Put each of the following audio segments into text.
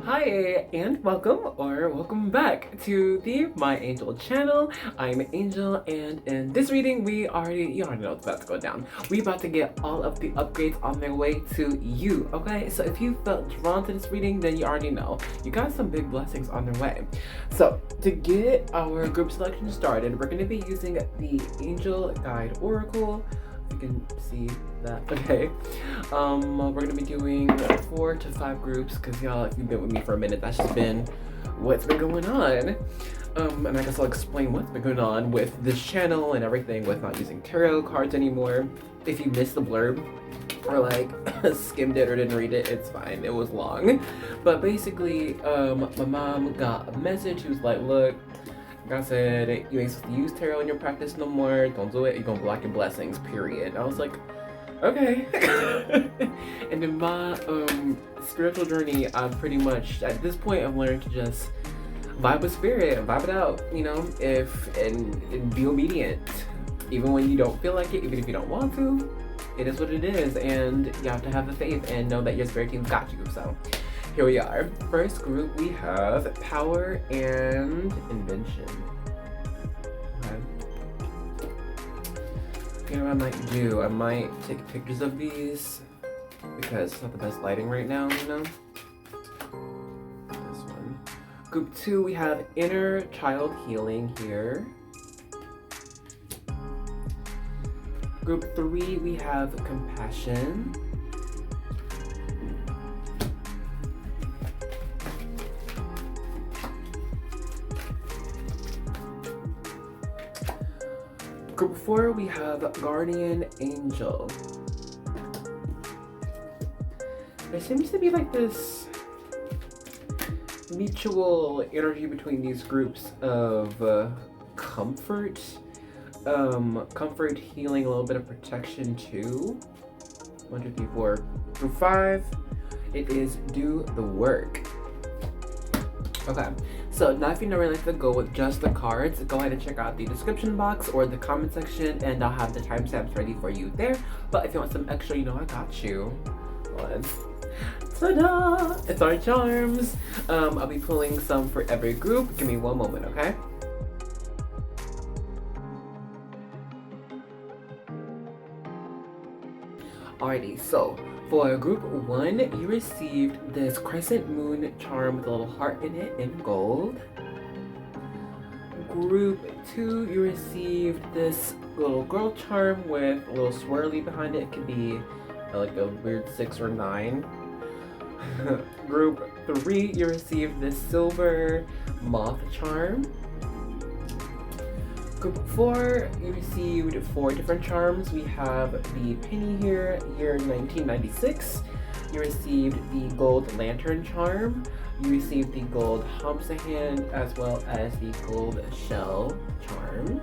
Hi, and welcome back to the My Angel channel. I'm Angel, and in this reading, you already know what's about to go down. We about to get all of the upgrades on their way to you, okay? So if you felt drawn to this reading, then you already know. You got some big blessings on their way. So to get our group selection started, we're gonna be using the Angel Guide Oracle. You can see that. Okay, we're gonna be doing 4 to 5 groups because y'all, if you've been with me for a minute, that's just been what's been going on. And I guess I'll explain what's been going on with this channel and everything with not using tarot cards anymore. If you missed the blurb or like skimmed it or didn't read it, it's fine, it was long. But basically, my mom got a message. She was like, look, God said, you ain't supposed to use tarot in your practice no more. Don't do it. You're going to block your blessings, period. I was like, okay. And in my spiritual journey, I've pretty much, at this point, I've learned to just vibe with spirit, vibe it out, you know, and be obedient. Even when you don't feel like it, even if you don't want to, it is what it is. And you have to have the faith and know that your spirit team's got you. So here we are. First group, we have Power and Invention. Okay, what I might do, I might take pictures of these because it's not the best lighting right now, you know? This one. Group 2, we have Inner Child Healing here. Group 3, we have Compassion. Group 4, we have Guardian Angel. There seems to be like this mutual energy between these groups of comfort, healing, a little bit of protection too. 1, 2, 3, 4. Group 5, it is Do the Work. Okay, so now if you never like to go with just the cards, go ahead and check out the description box or the comment section, and I'll have the timestamps ready for you there. But if you want some extra, you know I got you. Ta-da! It's our charms. I'll be pulling some for every group. Give me one moment, okay? Alrighty, so for group 1, you received this crescent moon charm with a little heart in it in gold. Group 2, you received this little girl charm with a little swirly behind it. It could be like a weird 6 or 9. Group 3, you received this silver moth charm. Group 4, you received 4 different charms. We have the penny here, year 1996. You received the gold lantern charm. You received the gold Hamsa as well as the gold shell charm.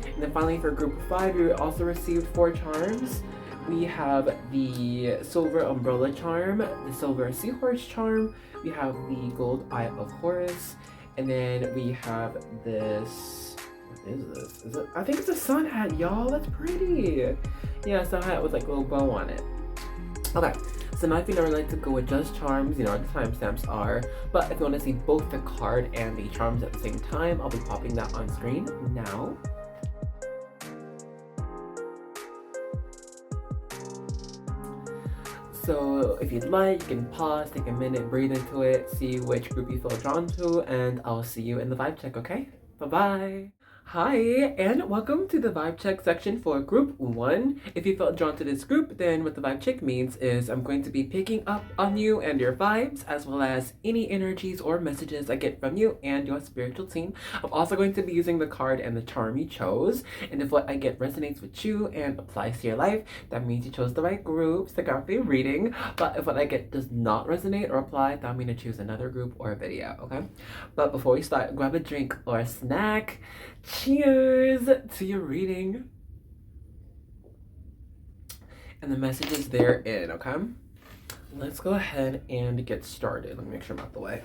And then finally for group 5, you also received 4 charms. We have the silver umbrella charm, the silver seahorse charm. We have the gold eye of Horus. And then we have this, what is this? Is it? I think it's a sun hat, y'all. That's pretty. Yeah, sun hat with like a little bow on it. Okay, so now if you never like to go with just charms, you know what the timestamps are. But if you want to see both the card and the charms at the same time, I'll be popping that on screen now. So if you'd like, you can pause, take a minute, breathe into it, see which group you feel drawn to, and I'll see you in the vibe check, okay? Bye-bye! Hi, and welcome to the vibe check section for group 1. If you felt drawn to this group, then what the vibe check means is I'm going to be picking up on you and your vibes, as well as any energies or messages I get from you and your spiritual team. I'm also going to be using the card and the charm you chose, and if what I get resonates with you and applies to your life, that means you chose the right group, stick out for your reading. But if what I get does not resonate or apply, that means to choose another group or a video, okay? But before we start, grab a drink or a snack. Cheers to your reading and the messages therein, okay? Let's go ahead and get started. Let me make sure I'm out the way.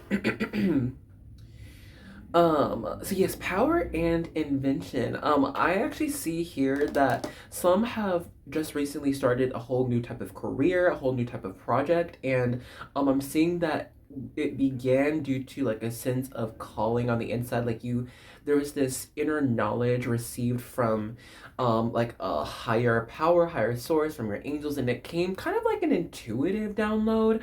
So yes, power and invention. I actually see here that some have just recently started a whole new type of career, a whole new type of project, and I'm seeing that it began due to like a sense of calling on the inside. Like there was this inner knowledge received from like a higher power, higher source from your angels, and it came kind of like an intuitive download.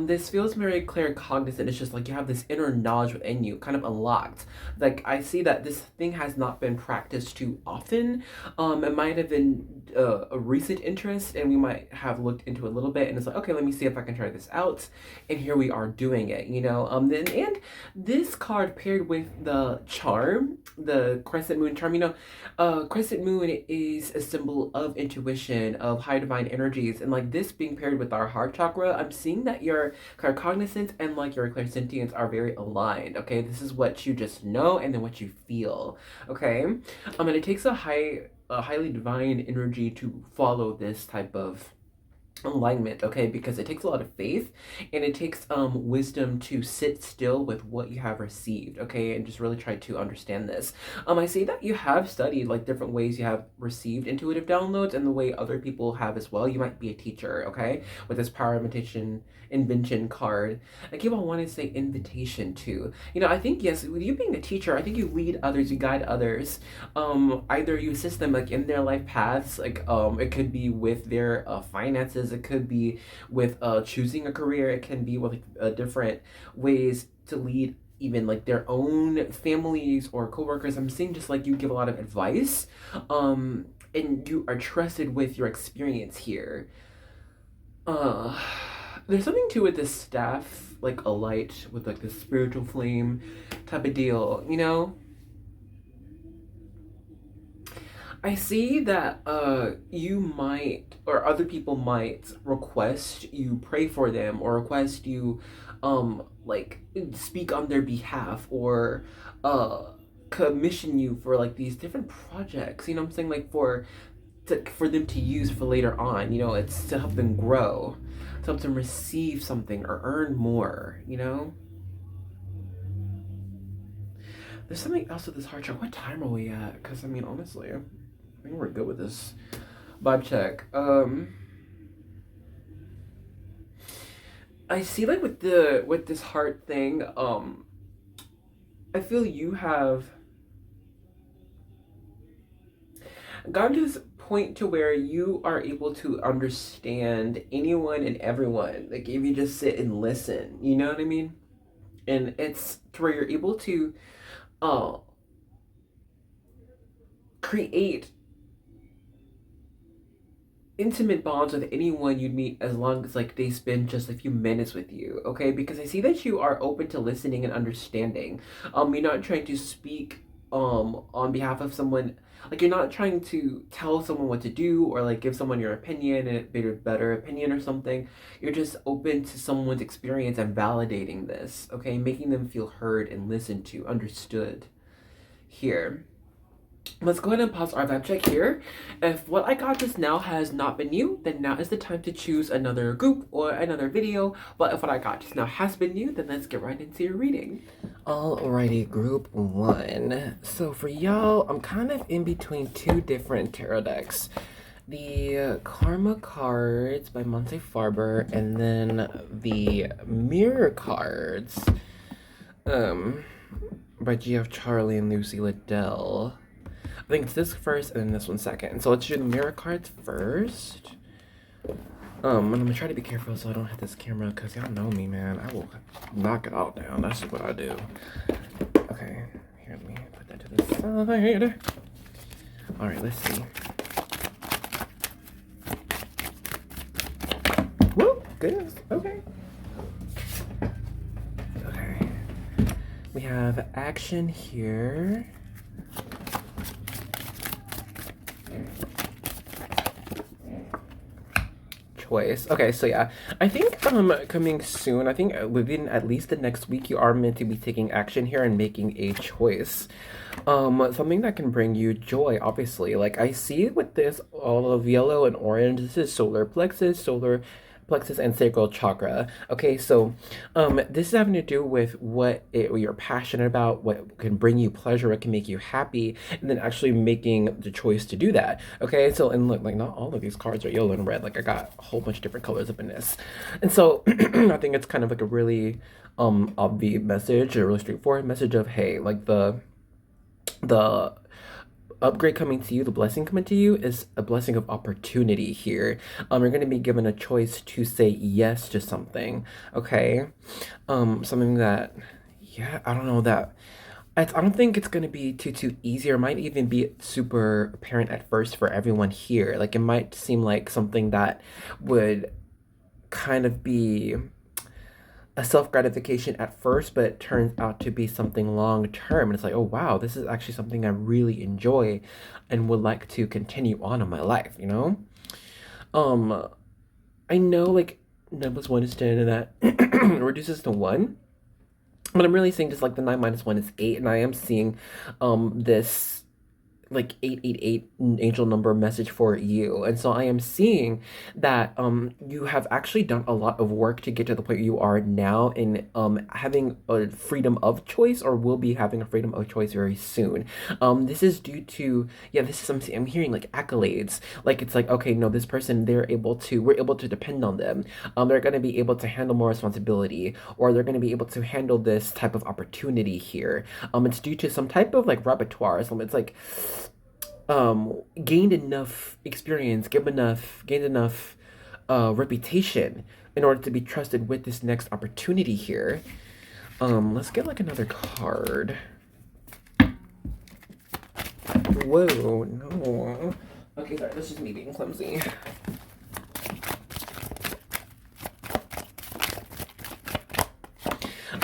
This feels very claircognizant. It's just like you have this inner knowledge within you, kind of unlocked. Like I see that this thing has not been practiced too often. It might have been a recent interest, and we might have looked into it a little bit, and it's like, okay, let me see if I can try this out. And here we are doing it, you know. Then and this card paired with the charm, the crescent moon charm, you know, crescent moon is a symbol of intuition, of high divine energies, and like this being paired with our heart chakra, I'm seeing that your claircognizance and like your clairsentience are very aligned. Okay, this is what you just know, and then what you feel. Okay, and it takes a highly divine energy to follow this type of alignment, okay, because it takes a lot of faith, and it takes wisdom to sit still with what you have received, okay, and just really try to understand this. I see that you have studied like different ways you have received intuitive downloads, and the way other people have as well. You might be a teacher, okay, with this power invitation invention card. I keep on wanting to say invitation too, you know. I think yes, with you being a teacher, I think you lead others, you guide others. Either you assist them like in their life paths, like it could be with their finances, it could be with choosing a career, it can be with different ways to lead even like their own families or coworkers. I'm seeing just like you give a lot of advice, and you are trusted with your experience here. uh there's something to with this staff, like a light with like this spiritual flame type of deal, you know. I see that you might, or other people might request you pray for them, or request you like speak on their behalf, or uh commission you for like these different projects, you know what I'm saying, like for them to use for later on, you know. It's to help them grow, to help them receive something or earn more, you know. There's something else with this heart chart. What time are we at? Because I mean, honestly, I think we're good with this vibe check. I see like with this heart thing, I feel you have gotten to this point to where you are able to understand anyone and everyone. Like if you just sit and listen, you know what I mean? And it's to where you're able to uh create intimate bonds with anyone you meet, as long as like they spend just a few minutes with you, okay? Because I see that you are open to listening and understanding. You're not trying to speak on behalf of someone. Like you're not trying to tell someone what to do, or like give someone your opinion and a better opinion or something. You're just open to someone's experience and validating this, okay? Making them feel heard and listened to, understood here. Let's go ahead and pause our vibe check here. If what I got just now has not been you, then now is the time to choose another group or another video. But if what I got just now has been you, then let's get right into your reading. Alrighty, group one. So for y'all, I'm kind of in between two different tarot decks. The Karma cards by Monte Farber, and then the Mirror cards by GF Charlie and Lucy Liddell. I think it's this first and then this one second. So let's do the mirror cards first. And I'm gonna try to be careful so I don't hit this camera, because y'all know me, man. I will knock it all down. That's what I do. Okay, here, let me put that to the side. Alright, let's see. Woo! Goodness. Okay. Okay. We have action here. Choice. Okay, so yeah, I think coming soon, I think within at least the next week, you are meant to be taking action here and making a choice. Something that can bring you joy, obviously. Like I see with this all of yellow and orange, this is solar plexus plexus and sacral chakra. Okay, so this is having to do with what you're passionate about, what can bring you pleasure, what can make you happy, and then actually making the choice to do that. Okay, so and look, like not all of these cards are yellow and red. Like I got a whole bunch of different colors up in this, and so I think it's kind of like a really obvious message, a really straightforward message of hey, like the upgrade coming to you, the blessing coming to you is a blessing of opportunity here. You're going to be given a choice to say yes to something, okay? Something that, yeah, I don't know that. I don't think it's going to be too easy, or might even be super apparent at first for everyone here. Like it might seem like something that would kind of be a self gratification at first, but it turns out to be something long term. And it's like, oh wow, this is actually something I really enjoy and would like to continue on in my life, you know? Um, I know like nine plus one is 10 and that reduces to one. But I'm really saying just like the 9 minus 1 is 8, and I am seeing this like 888 angel number message for you. And so I am seeing that you have actually done a lot of work to get to the point you are now in having a freedom of choice, or will be having a freedom of choice very soon. This is due to, yeah, this is I'm hearing like accolades. Like it's like, okay, no, this person, we're able to depend on them. They're going to be able to handle more responsibility, or they're going to be able to handle this type of opportunity here. It's due to some type of like repertoire. So it's like gained enough experience, gained enough reputation in order to be trusted with this next opportunity here. Let's get like another card. Whoa, no. Okay, sorry, that's just me being clumsy.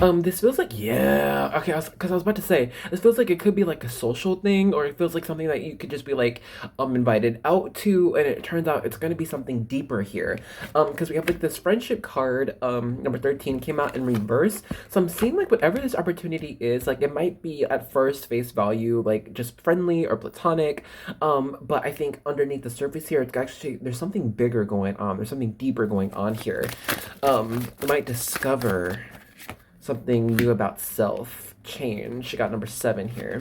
This feels like, yeah, okay, because I was about to say, this feels like it could be like a social thing, or it feels like something that you could just be like, invited out to, and it turns out it's going to be something deeper here, because we have like this friendship card, number 13 came out in reverse, so I'm seeing like whatever this opportunity is, like it might be at first face value, like just friendly or platonic, but I think underneath the surface here, it's actually, there's something bigger going on, there's something deeper going on here. You might discover something new about self. Change. Got number 7 here.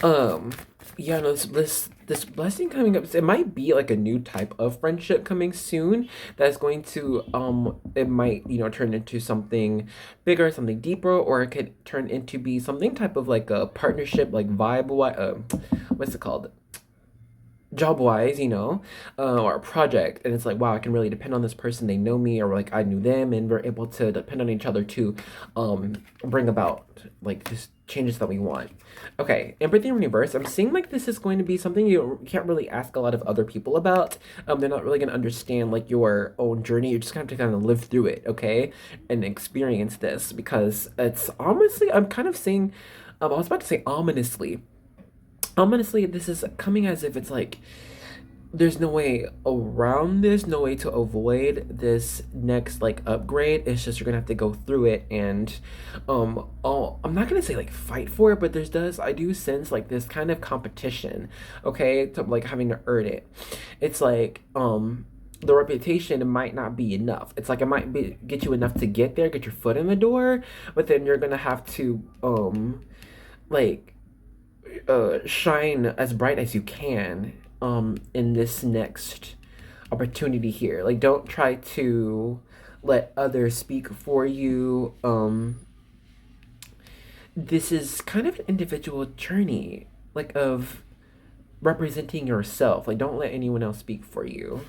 Yeah, no, this blessing coming up, it might be like a new type of friendship coming soon that's going to it might, you know, turn into something bigger, something deeper, or it could turn into be something type of like a partnership, like vibe, what's it called, job wise, you know, or a project, and it's like, wow, I can really depend on this person, they know me, or like I knew them, and we're able to depend on each other to bring about like just changes that we want. Okay, empathy in reverse, I'm seeing like this is going to be something you can't really ask a lot of other people about. They're not really going to understand like your own journey. You're just going to have to kind of live through it, okay, and experience this, because it's honestly, I'm kind of saying, I was about to say ominously, this is coming as if it's like there's no way around this, no way to avoid this next like upgrade. It's just you're gonna have to go through it, and I'm not gonna say like fight for it, but I do sense like this kind of competition, okay, to like having to earn it. It's like the reputation might not be enough. It's like it might get you enough to get there, get your foot in the door, but then you're gonna have to like shine as bright as you can in this next opportunity here. Like don't try to let others speak for you. This is kind of an individual journey, like of representing yourself. Like don't let anyone else speak for you.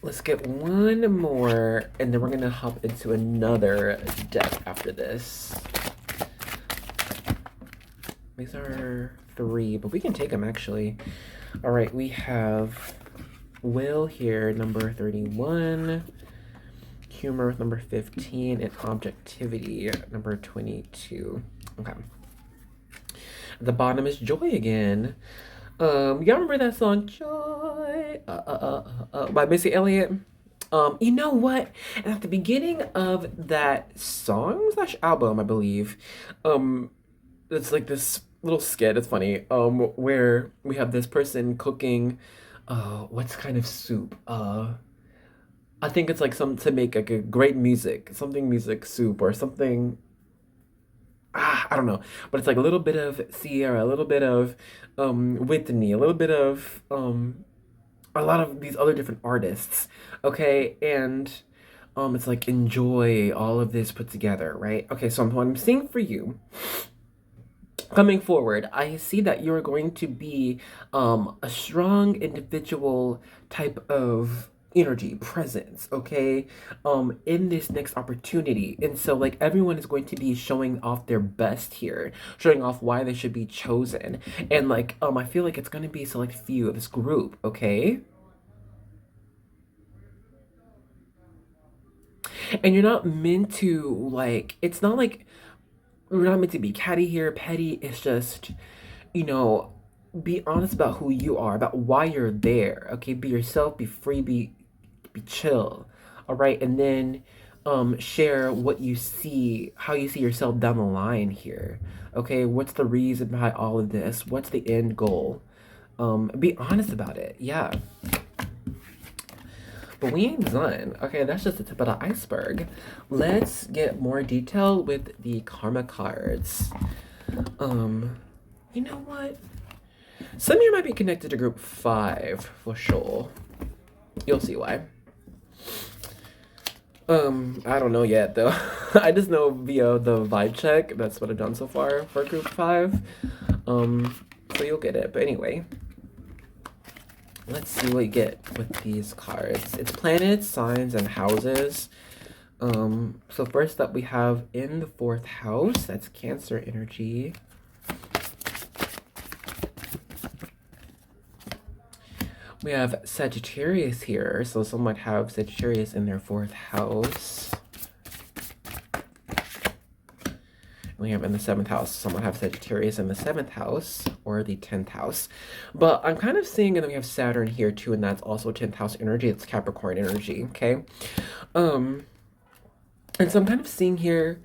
Let's get one more, and then we're gonna hop into another deck after this. These are 3, but we can take them actually. All right, we have will here, number 31, humor with number 15, and objectivity, number 22. Okay. At the bottom is joy again. Y'all remember that song, Joy, by Missy Elliott? You know what? At the beginning of that song slash album, I believe, it's like this little skit, it's funny, where we have this person cooking What's kind of soup? I think it's like some to make like a great music, something music soup or something. I don't know, but it's like a little bit of Sierra, a little bit of Whitney, a little bit of a lot of these other different artists. Okay, and it's like enjoy all of this put together, right? Okay, so what I'm seeing for you coming forward, I see that you're going to be a strong individual type of energy presence, okay, in this next opportunity. And so like everyone is going to be showing off their best here, showing off why they should be chosen. And like I feel like it's going to be a select few of this group, okay? And you're not meant to like, it's not like we're not meant to be catty here, petty. It's just, you know, be honest about who you are, about why you're there. Okay, be yourself, be free, be chill. All right, and then share what you see, how you see yourself down the line here. Okay, what's the reason behind all of this? What's the end goal? Be honest about it. Yeah. But we ain't done. Okay, that's just the tip of the iceberg. Let's get more detail with the karma cards. You know what? Some of you might be connected to group 5 for sure. You'll see why. I don't know yet though. I just know via the vibe check. That's what I've done so far for group 5. So you'll get it. But anyway, let's see what you get with these cards. It's planets, signs, and houses. So first up we have in the 4th house, that's Cancer energy. We have Sagittarius here, so some might have Sagittarius in their 4th house. We have in the 7th house, some might have Sagittarius in the 7th house or the 10th house. But I'm kind of seeing, and then we have Saturn here too, and that's also 10th house energy. It's Capricorn energy, okay? And so I'm kind of seeing here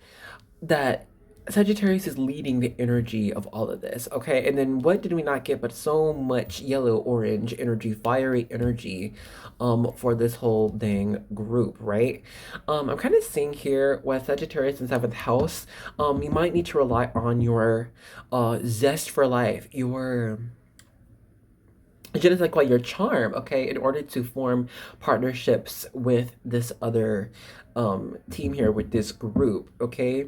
that Sagittarius is leading the energy of all of this, okay? And then what did we not get but so much yellow, orange energy, fiery energy for this whole dang group, right? I'm kind of seeing here with Sagittarius in 7th house, you might need to rely on your zest for life, your just like your charm, okay, in order to form partnerships with this other team here, with this group, okay?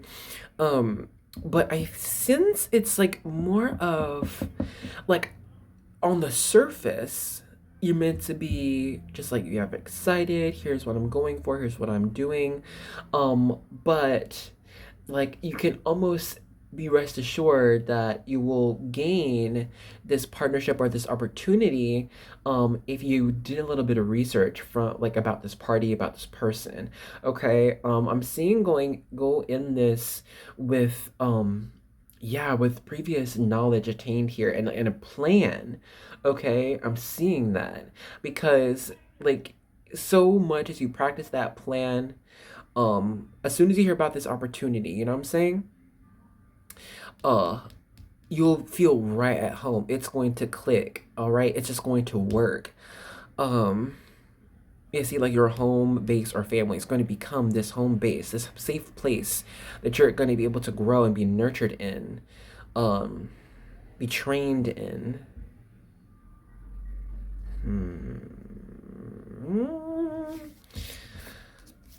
But I sense it's like more of like on the surface you're meant to be just like, you have excited, here's what I'm going for, here's what I'm doing, but like you can almost be rest assured that you will gain this partnership or this opportunity if you did a little bit of research from like about this party, about this person, okay? I'm seeing go in this with yeah, with previous knowledge attained here and a plan, okay? I'm seeing that because like so much as you practice that plan, as soon as you hear about this opportunity, you know what I'm saying, uh you'll feel right at home. It's going to click, all right? It's just going to work. You see, like your home base or family is going to become this home base, this safe place that you're going to be able to grow and be nurtured in, be trained in.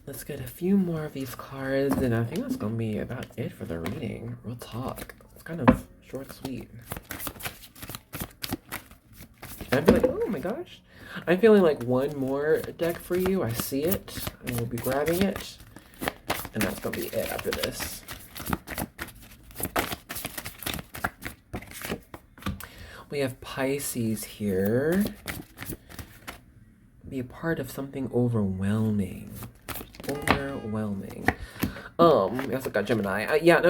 Let's get a few more of these cards, and I think that's going to be about it for the reading. Real talk. It's kind of short, sweet. I'm feeling, oh my gosh. I'm feeling like one more deck for you. I see it, and we'll be grabbing it. And that's going to be it after this. We have Pisces here. Be a part of something overwhelming. Overwhelming. We also got Gemini. Yeah, and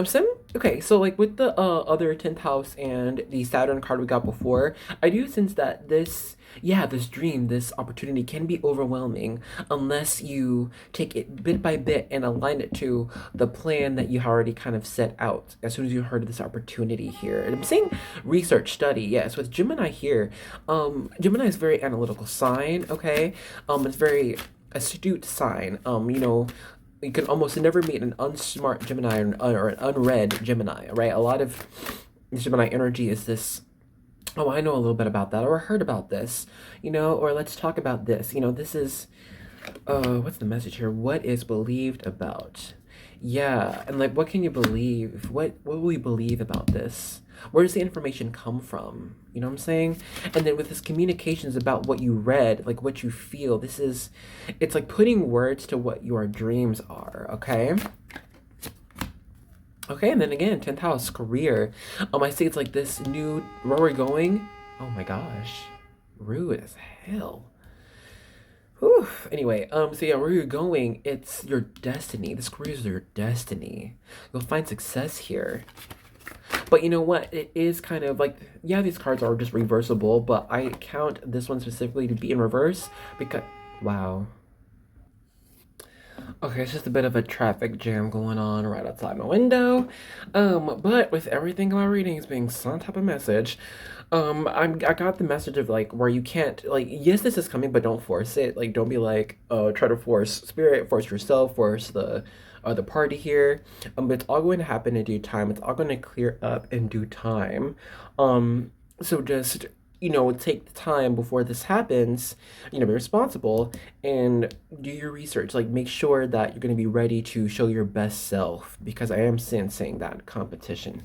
Okay, so like with the other 10th house and the Saturn card we got before, I do sense that this dream, this opportunity can be overwhelming unless you take it bit by bit and align it to the plan that you already kind of set out as soon as you heard of this opportunity here. And I'm saying research, study, yes, with Gemini here. Gemini is very analytical sign, okay? It's very astute sign. You can almost never meet an unsmart Gemini or an unread Gemini, right? A lot of Gemini energy is this, oh, I know a little bit about that, or I heard about this, or let's talk about this. This is, what's the message here? What is believed about? Yeah, and like, what can you believe? What will you believe about this? Where does the information come from? You know what I'm saying? And then with this communications about what you read, like what you feel, it's like putting words to what your dreams are, okay? Okay, and then again, 10th house, career. I see it's like this new, where we're going. Oh my gosh, rude as hell. Whew. Anyway, so yeah, where you're going, it's your destiny. This career is your destiny. You'll find success here. But you know what? It is kind of like, yeah, these cards are just reversible, but I count this one specifically to be in reverse because, wow. Okay, it's just a bit of a traffic jam going on right outside my window. But with everything in my readings being some type of message, I got the message of like where you can't like, yes, this is coming, but don't force it. Like, don't be like, try to force spirit, force yourself, force the other party here. But it's all going to happen in due time. It's all going to clear up in due time. So just take the time before this happens, be responsible and do your research. Like, make sure that you're going to be ready to show your best self because I am sensing that competition.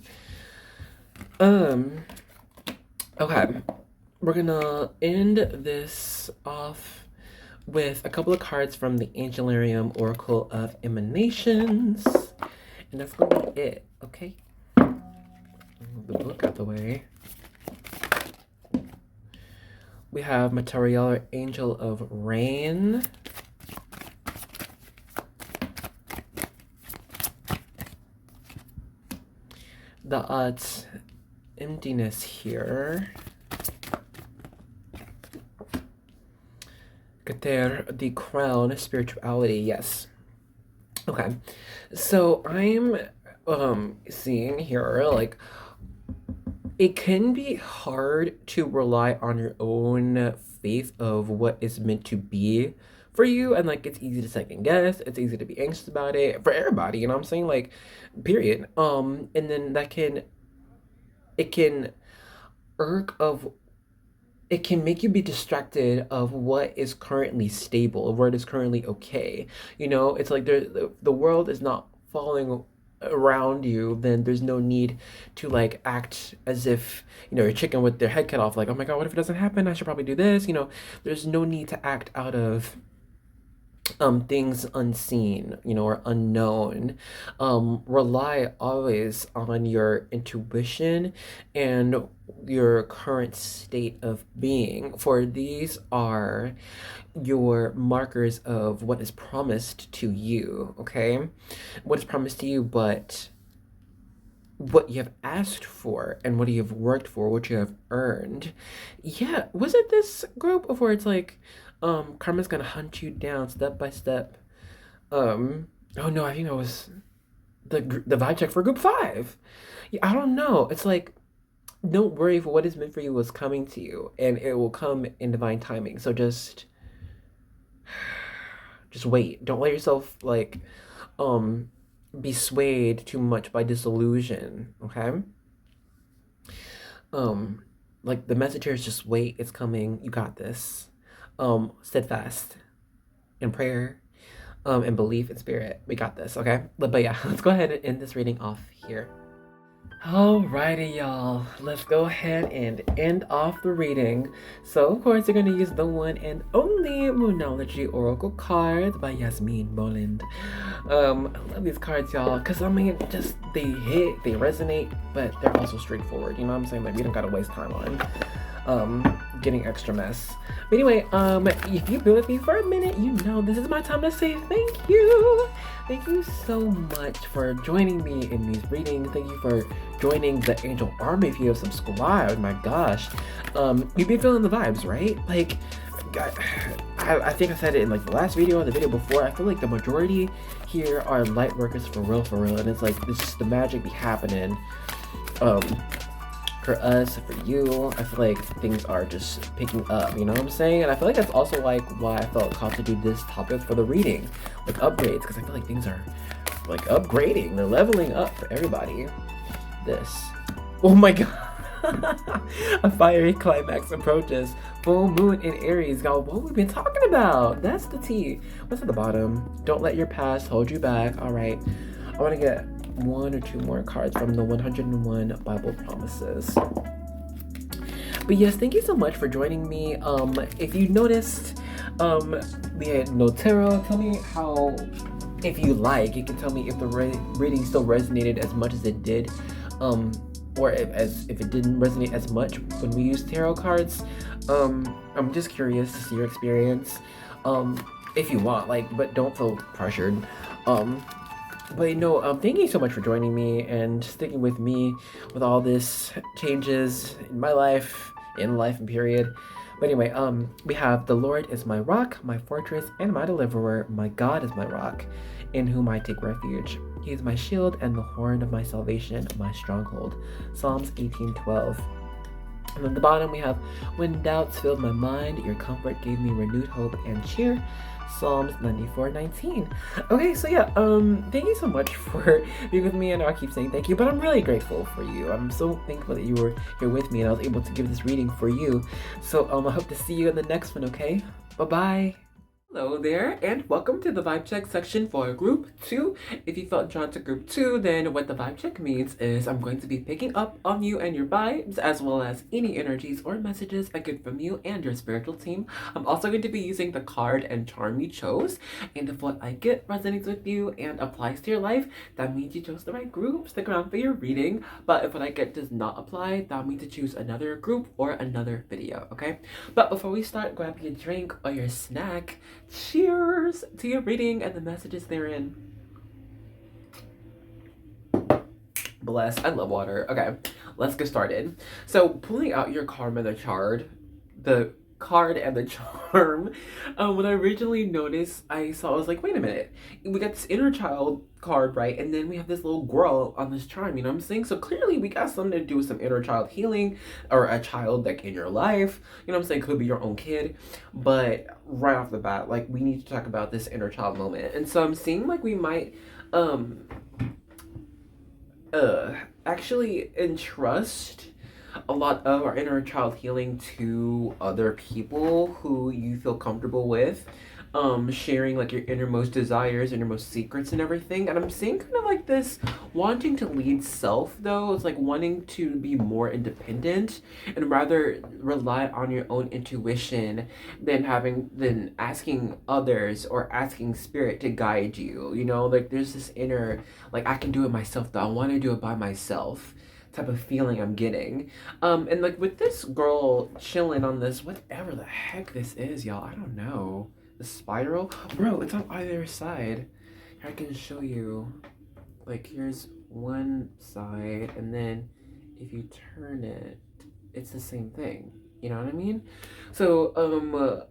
Okay, we're gonna end this off with a couple of cards from the Angelarium Oracle of Emanations, and that's gonna be it, okay? Move the book out the way. We have Material Angel of Rain. The emptiness here. Kater, the crown, spirituality, yes. Okay, so I'm seeing here like it can be hard to rely on your own faith of what is meant to be for you, and like it's easy to second guess, it's easy to be anxious about it for everybody, you know what I'm saying, like, period. And then it can it can make you be distracted of what is currently stable, of what is currently okay. It's like the world is not falling around you, then there's no need to like act as if you're a chicken with their head cut off, like, oh my god, what if it doesn't happen, I should probably do this. There's no need to act out of things unseen, or unknown. Rely always on your intuition and your current state of being, for these are your markers of what is promised to you, okay? What is promised to you, but what you have asked for and what you have worked for, what you have earned. Yeah, was it this group of where it's like, karma's gonna hunt you down step by step? Oh no, I think that was the vibe check for group 5. Yeah, I don't know. It's like, don't worry, for what is meant for you was coming to you, and it will come in divine timing. So just wait. Don't let yourself like be swayed too much by disillusion, okay? Like the message here is just wait, it's coming, you got this. Steadfast in prayer, and belief in spirit, we got this, okay? But yeah, let's go ahead and end this reading off here. Alrighty, y'all. Let's go ahead and end off the reading. So, of course, you're going to use the one and only Moonology Oracle cards by Yasmin Boland. I love these cards, y'all, because, I mean, they hit, they resonate, but they're also straightforward. You know what I'm saying? Like, we don't got to waste time on. getting extra mess. But anyway, if you've been with me for a minute, you know this is my time to say thank you. Thank you so much for joining me in these readings. Thank you for joining the Angel Army. If you have subscribed, my gosh, you've been feeling the vibes, right? Like, I think I said it in like the last video or the video before. I feel like the majority here are light workers for real, and it's like it's just the magic be happening. For us, for you, I feel like things are just picking up, you know what I'm saying? And I feel like that's also like why I felt called to do this topic for the reading, like upgrades, because I feel like things are like upgrading, they're leveling up for everybody. This, oh my god. A fiery climax approaches. Full moon in Aries. Y'all, what we've been talking about? That's the tea. What's at the bottom? Don't let your past hold you back. All right. I want to get one or two more cards from the 101 Bible promises. But yes, thank you so much for joining me. If you noticed, we had no tarot. Tell me how, if you like, you can tell me if the reading still resonated as much as it did. Or if it didn't resonate as much when we used tarot cards. I'm just curious to see your experience. If you want, like, but don't feel pressured. But no, thank you so much for joining me and sticking with me with all this changes in my life, and period. But anyway, we have the Lord is my rock, my fortress, and my deliverer. My God is my rock, in whom I take refuge. He is my shield and the horn of my salvation, my stronghold. Psalms 18:12. And at the bottom we have, when doubts filled my mind, your comfort gave me renewed hope and cheer. Psalms 94:19. Okay, so yeah, thank you so much for being with me. I know I keep saying thank you, but I'm really grateful for you. I'm so thankful that you were here with me and I was able to give this reading for you. So I hope to see you in the next one, okay? Bye-bye. Hello there, and welcome to the vibe check section for group 2. If you felt drawn to group 2, then what the vibe check means is I'm going to be picking up on you and your vibes, as well as any energies or messages I get from you and your spiritual team. I'm also going to be using the card and charm you chose, and if what I get resonates with you and applies to your life, that means you chose the right group. Stick around for your reading, but if what I get does not apply, that means to choose another group or another video, okay? But before we start, grab your drink or your snack. Cheers to your reading and the messages therein. Bless. I love water. Okay, let's get started. So pulling out your card and the card and the charm, when I originally noticed, I was like, wait a minute, we got this inner child card, right? And then we have this little girl on this charm, you know what I'm saying? So clearly we got something to do with some inner child healing, or a child like in your life, you know what I'm saying? Could be your own kid, but right off the bat, like, we need to talk about this inner child moment. And so I'm seeing like we might actually entrust a lot of our inner child healing to other people who you feel comfortable with, sharing like your innermost desires, innermost secrets and everything. And I'm seeing kind of like this wanting to lead self, though. It's like wanting to be more independent and rather rely on your own intuition than asking others or asking spirit to guide you, you know? Like there's this inner, like, I can do it myself, though I want to do it by myself type of feeling I'm getting. And like with this girl chilling on this, whatever the heck this is, y'all, I don't know. The spiral? Bro, it's on either side. Here, I can show you. Like, here's one side, and then if you turn it, it's the same thing. You know what I mean? So,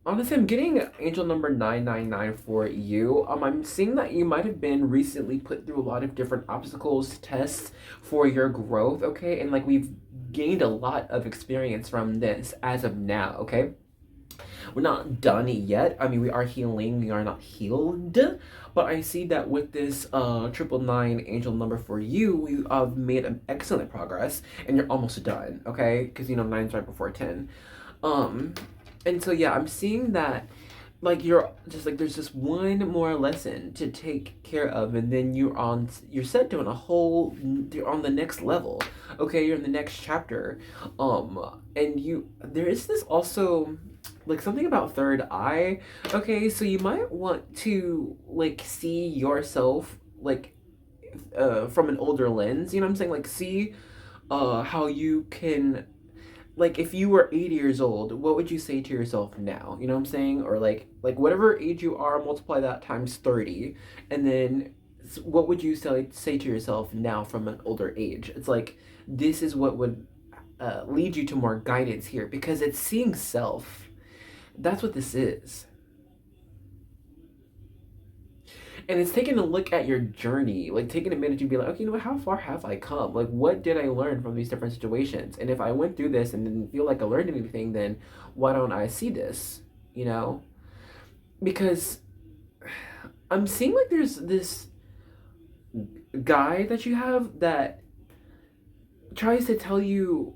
honestly, I'm getting angel number 999 for you. I'm seeing that you might have been recently put through a lot of different obstacles, tests for your growth, okay? And like we've gained a lot of experience from this as of now, okay? We're not done yet. I mean, we are healing. We are not healed. But I see that with this 999 angel number for you, you have made an excellent progress, and you're almost done, okay? Because, you know, 9's right before 10. And so, yeah, I'm seeing that, like, you're just, like, there's just one more lesson to take care of, and then you're set doing you're on the next level, okay? You're in the next chapter. And there is this also, like, something about third eye, okay? So you might want to, like, see yourself, like, from an older lens, you know what I'm saying? Like, see how you can like if you were 80 years old, what would you say to yourself now? You know what I'm saying? Or like whatever age you are, multiply that times 30, and then what would you say to yourself now from an older age? It's like this is what would lead you to more guidance here, because it's seeing self. That's what this is. And it's taking a look at your journey, like taking a minute to be like, okay, you know what, how far have I come? Like, what did I learn from these different situations? And if I went through this and didn't feel like I learned anything, then why don't I see this? You know? Because I'm seeing like there's this guy that you have that tries to tell you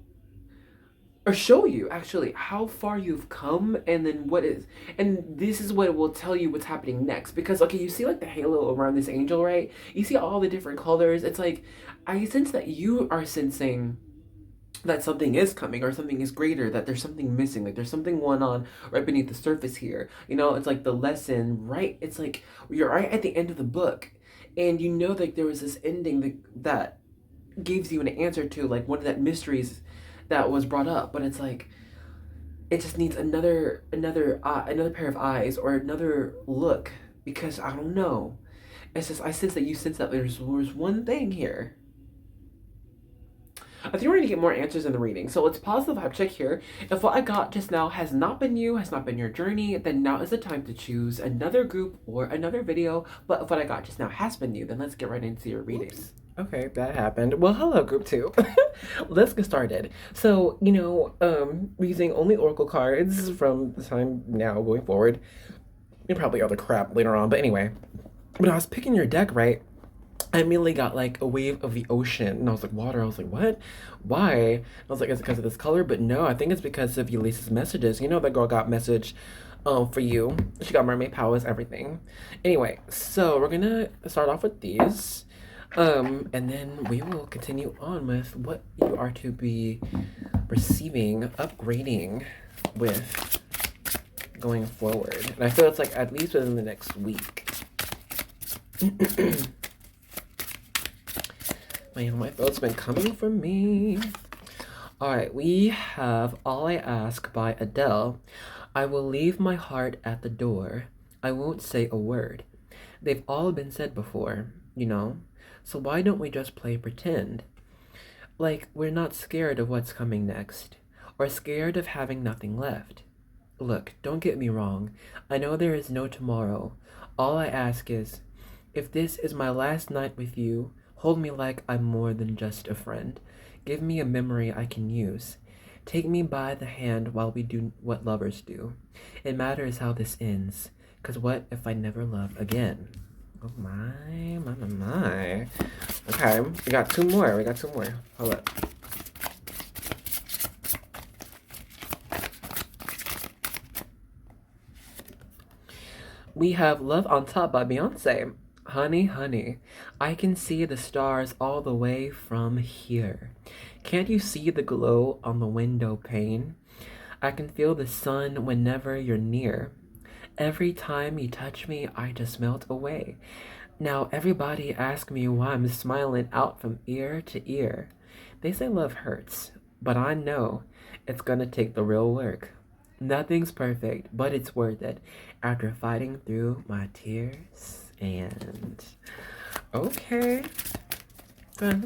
or show you actually how far you've come, and then what is, and this is what will tell you what's happening next. Because okay, you see like the halo around this angel, right? You see all the different colors. It's like I sense that you are sensing that something is coming, or something is greater, that there's something missing, like there's something going on right beneath the surface here. You know, it's like the lesson, right? It's like you're right at the end of the book, and you know like there was this ending that gives you an answer to like one of that mysteries that was brought up. But it's like it just needs another pair of eyes or another look, because I don't know, it's just I sense that you sense that there's one thing here. I think we're going to get more answers in the reading. So let's pause the vibe check here. If what I got just now has not been you, has not been your journey, then now is the time to choose another group or another video. But if what I got just now has been you, then let's get right into your readings. Oops. Okay, that happened. Well, hello, group 2. Let's get started. So, you know, we're using only Oracle cards from the time now going forward. And probably other crap later on. But anyway, when I was picking your deck, right, I immediately got like a wave of the ocean, and I was like, water. I was like, what? Why? I was like, is it because of this color? But no, I think it's because of Ulysses' messages. You know, that girl got message for you. She got mermaid powers, everything. Anyway, so we're gonna start off with these. And then we will continue on with what you are to be receiving, upgrading with going forward. And I feel it's like at least within the next week. Man, my thoughts been coming from me. Alright, we have All I Ask by Adele. I will leave my heart at the door. I won't say a word. They've all been said before, you know? So why don't we just play pretend? Like we're not scared of what's coming next, or scared of having nothing left. Look, don't get me wrong. I know there is no tomorrow. All I ask is, if this is my last night with you, hold me like I'm more than just a friend. Give me a memory I can use. Take me by the hand while we do what lovers do. It matters how this ends, 'cause what if I never love again? Oh my. Okay, we got two more. Hold up. We have Love on Top by Beyonce. Honey, honey, I can see the stars all the way from here. Can't you see the glow on the window pane? I can feel the sun whenever you're near. Every time you touch me, I just melt away. Now everybody asks me why I'm smiling out from ear to ear. They say love hurts, but I know it's gonna take the real work. Nothing's perfect, but it's worth it after fighting through my tears. And okay. Maybe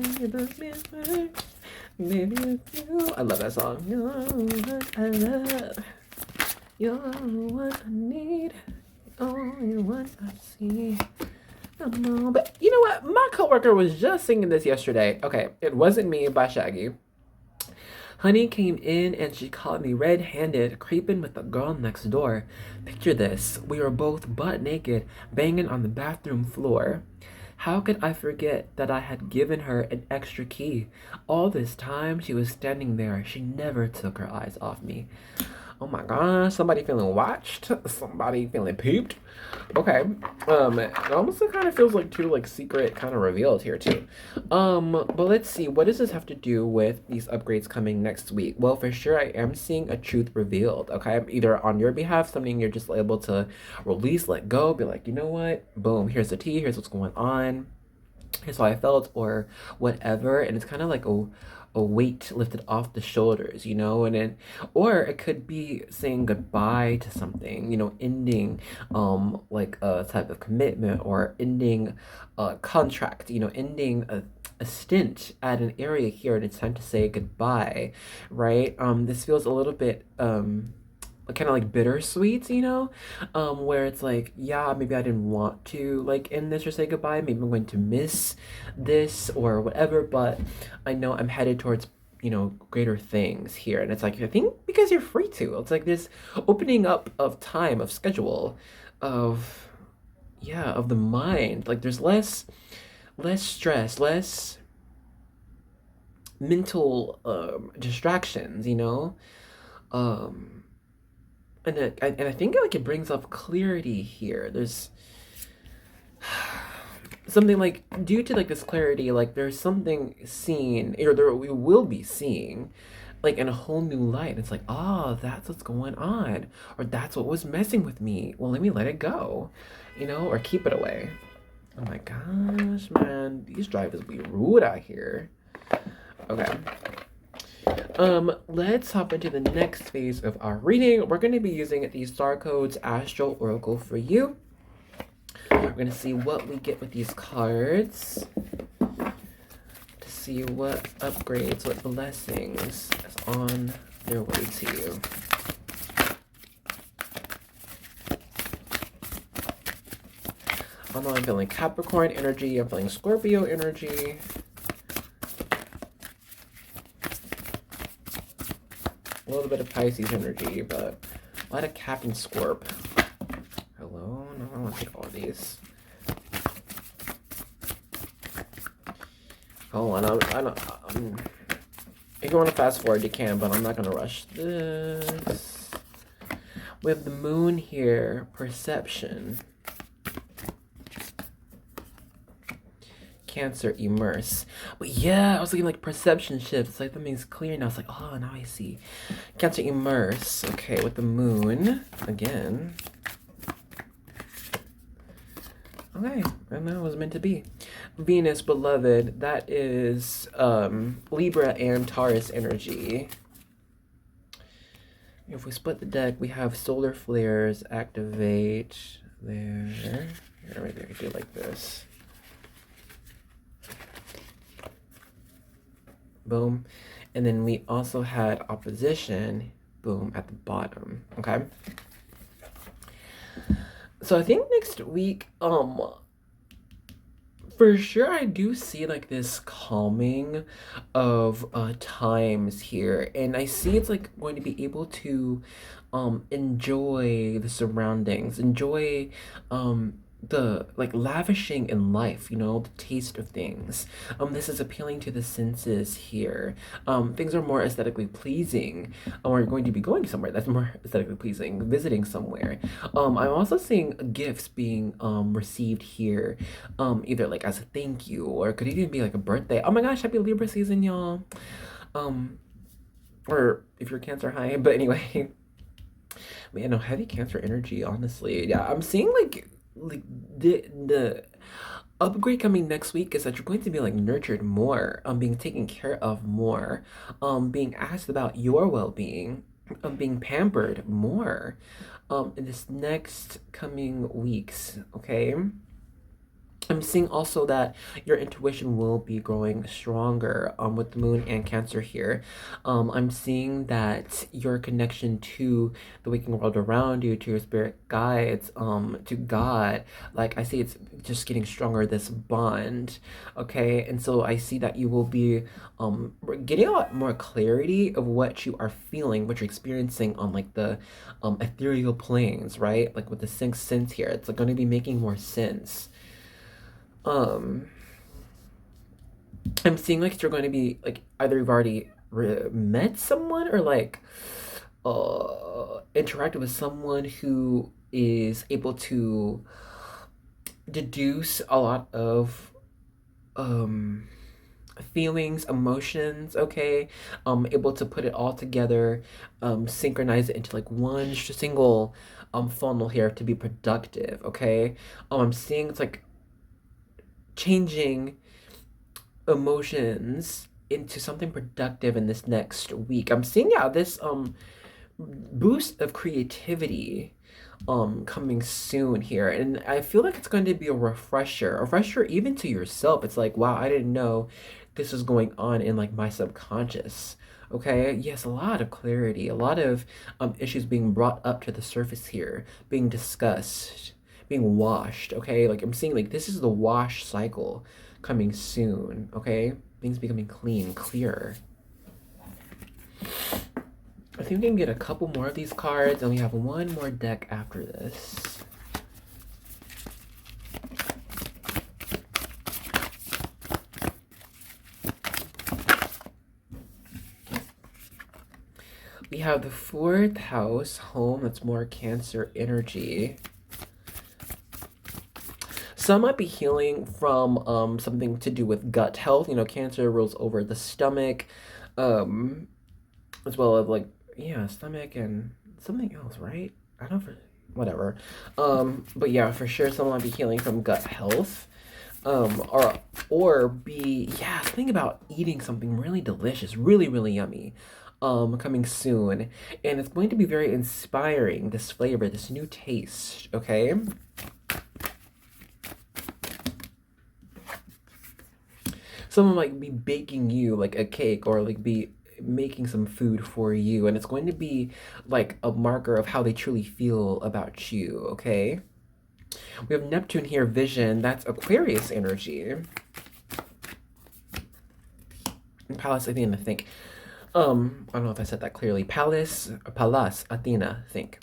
I love that song. You're what I love. You're what I need. Only what I see. But you know what? My coworker was just singing this yesterday. Okay, It Wasn't Me by Shaggy. Honey came in and she caught me red-handed, creeping with the girl next door. Picture this, we were both butt naked, banging on the bathroom floor. How could I forget that I had given her an extra key? All this time she was standing there, she never took her eyes off me. Oh my gosh, somebody feeling watched? Somebody feeling peeped? Okay. It almost kind of feels like two secret kind of revealed here too. But let's see, what does this have to do with these upgrades coming next week? Well, for sure I am seeing a truth revealed, okay? Either on your behalf, something you're just able to release, let go, be like, you know what? Boom, here's the tea, here's what's going on. Here's how I felt, or whatever. And it's kind of like a weight lifted off the shoulders, you know, and then, or it could be saying goodbye to something, you know, ending like a type of commitment, or ending a contract, you know, ending a stint at an area here, and it's time to say goodbye, right? This feels a little bit kind of like bittersweet, you know, where it's like, yeah, maybe I didn't want to like end this or say goodbye. Maybe I'm going to miss this or whatever, but I know I'm headed towards, you know, greater things here. And it's like, I think because you're free to, it's like this opening up of time, of schedule, of, yeah, of the mind. Like there's less stress, less mental distractions, you know. Um, and I think like it brings up clarity here. There's something like, due to like this clarity, like there's something seen, or there we will be seeing, like in a whole new light. It's like, oh, that's what's going on, or that's what was messing with me. Well, let me let it go, you know, or keep it away. Oh my gosh, man, these drivers be rude out here. Okay. Let's hop into the next phase of our reading. We're going to be using the Star Codes Astral Oracle for you. We're going to see what we get with these cards, to see what upgrades, what blessings is on their way to you. I know I'm feeling Capricorn energy, I'm feeling Scorpio energy. A little bit of Pisces energy, but a lot of Cap and Scorp. Hello? No, I don't want to take all of these. Hold on, if you want to fast forward, you can, but I'm not going to rush this. We have the moon here, perception. Cancer, immerse. But yeah, I was thinking like perception shifts. Like that means clear now. It's like, oh, now I see. Cancer, immerse. Okay, with the moon again. Okay, and that was meant to be. Venus, beloved. That is Libra and Taurus energy. If we split the deck, we have solar flares activate there. Here, maybe I could do it like this. Boom. And then we also had opposition, boom, at the bottom. Okay. So I think next week, for sure I do see like this calming of times here. And I see it's like going to be able to enjoy the surroundings, enjoy the like lavishing in life, you know, the taste of things. This is appealing to the senses here. Things are more aesthetically pleasing, or you're going to be going somewhere that's more aesthetically pleasing, visiting somewhere. I'm also seeing gifts being received here, either like as a thank you, or it could even be like a birthday. Oh my gosh, happy Libra season, y'all. Or if you're Cancer, hi. But anyway, man, no, heavy Cancer energy, honestly. Yeah, I'm seeing like the upgrade coming next week is that you're going to be like nurtured more, being taken care of more, being asked about your well-being, being pampered more, in this next coming weeks. Okay. I'm seeing also that your intuition will be growing stronger with the moon and Cancer here. I'm seeing that your connection to the waking world around you, to your spirit guides, to God, like I see it's just getting stronger, this bond. Okay, and so I see that you will be getting a lot more clarity of what you are feeling, what you're experiencing on like the ethereal planes, right? Like with the sixth sense here, it's like going to be making more sense. I'm seeing like you're going to be like either you've already met someone, or like interacted with someone who is able to deduce a lot of feelings, emotions, okay, able to put it all together, synchronize it into like one single funnel here to be productive. Okay, I'm seeing it's like changing emotions into something productive in this next week. I'm seeing, yeah, this boost of creativity coming soon here, and I feel like it's going to be a refresher even to yourself. It's like, wow, I didn't know this was going on in like my subconscious. Okay, yes, a lot of clarity, a lot of issues being brought up to the surface here, being discussed, being washed. Okay, like I'm seeing like this is the wash cycle coming soon. Okay, things becoming clean, clear. I think we can get a couple more of these cards, and we have one more deck after this. We have the 4th house, home, that's more Cancer energy. Some might be healing from something to do with gut health. You know, Cancer rules over the stomach, as well as like, yeah, stomach and something else, right? I don't know, whatever. But yeah, for sure, someone might be healing from gut health. Or be, yeah, think about eating something really delicious, really, really yummy. Coming soon, and it's going to be very inspiring, this flavor, this new taste, okay? Someone might be baking you like a cake, or like be making some food for you, and it's going to be like a marker of how they truly feel about you, okay? We have Neptune here, vision, that's Aquarius energy. Pallas Athena, think. I don't know if I said that clearly. Pallas Athena, think.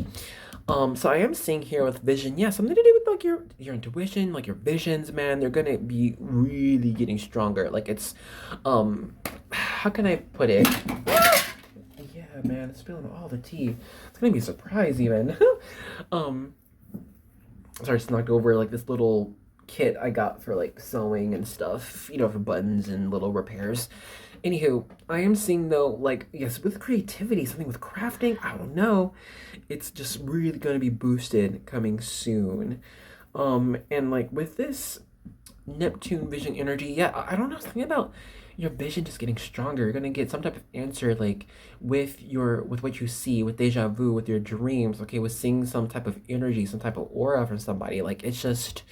So I am seeing here with vision, yeah, something to do with like your intuition, like your visions, man. They're gonna be really getting stronger. Like it's, how can I put it? Yeah, man, it's spilling all the tea. It's gonna be a surprise even. Sorry, I just knocked over like this little kit I got for like sewing and stuff, you know, for buttons and little repairs. Anywho, I am seeing though, like, yes, with creativity, something with crafting, I don't know. It's just really going to be boosted coming soon. And like with this Neptune vision energy, yeah, I don't know, something about your vision just getting stronger. You're gonna get some type of answer, like with what you see, with deja vu, with your dreams, okay, with seeing some type of energy, some type of aura from somebody. Like it's just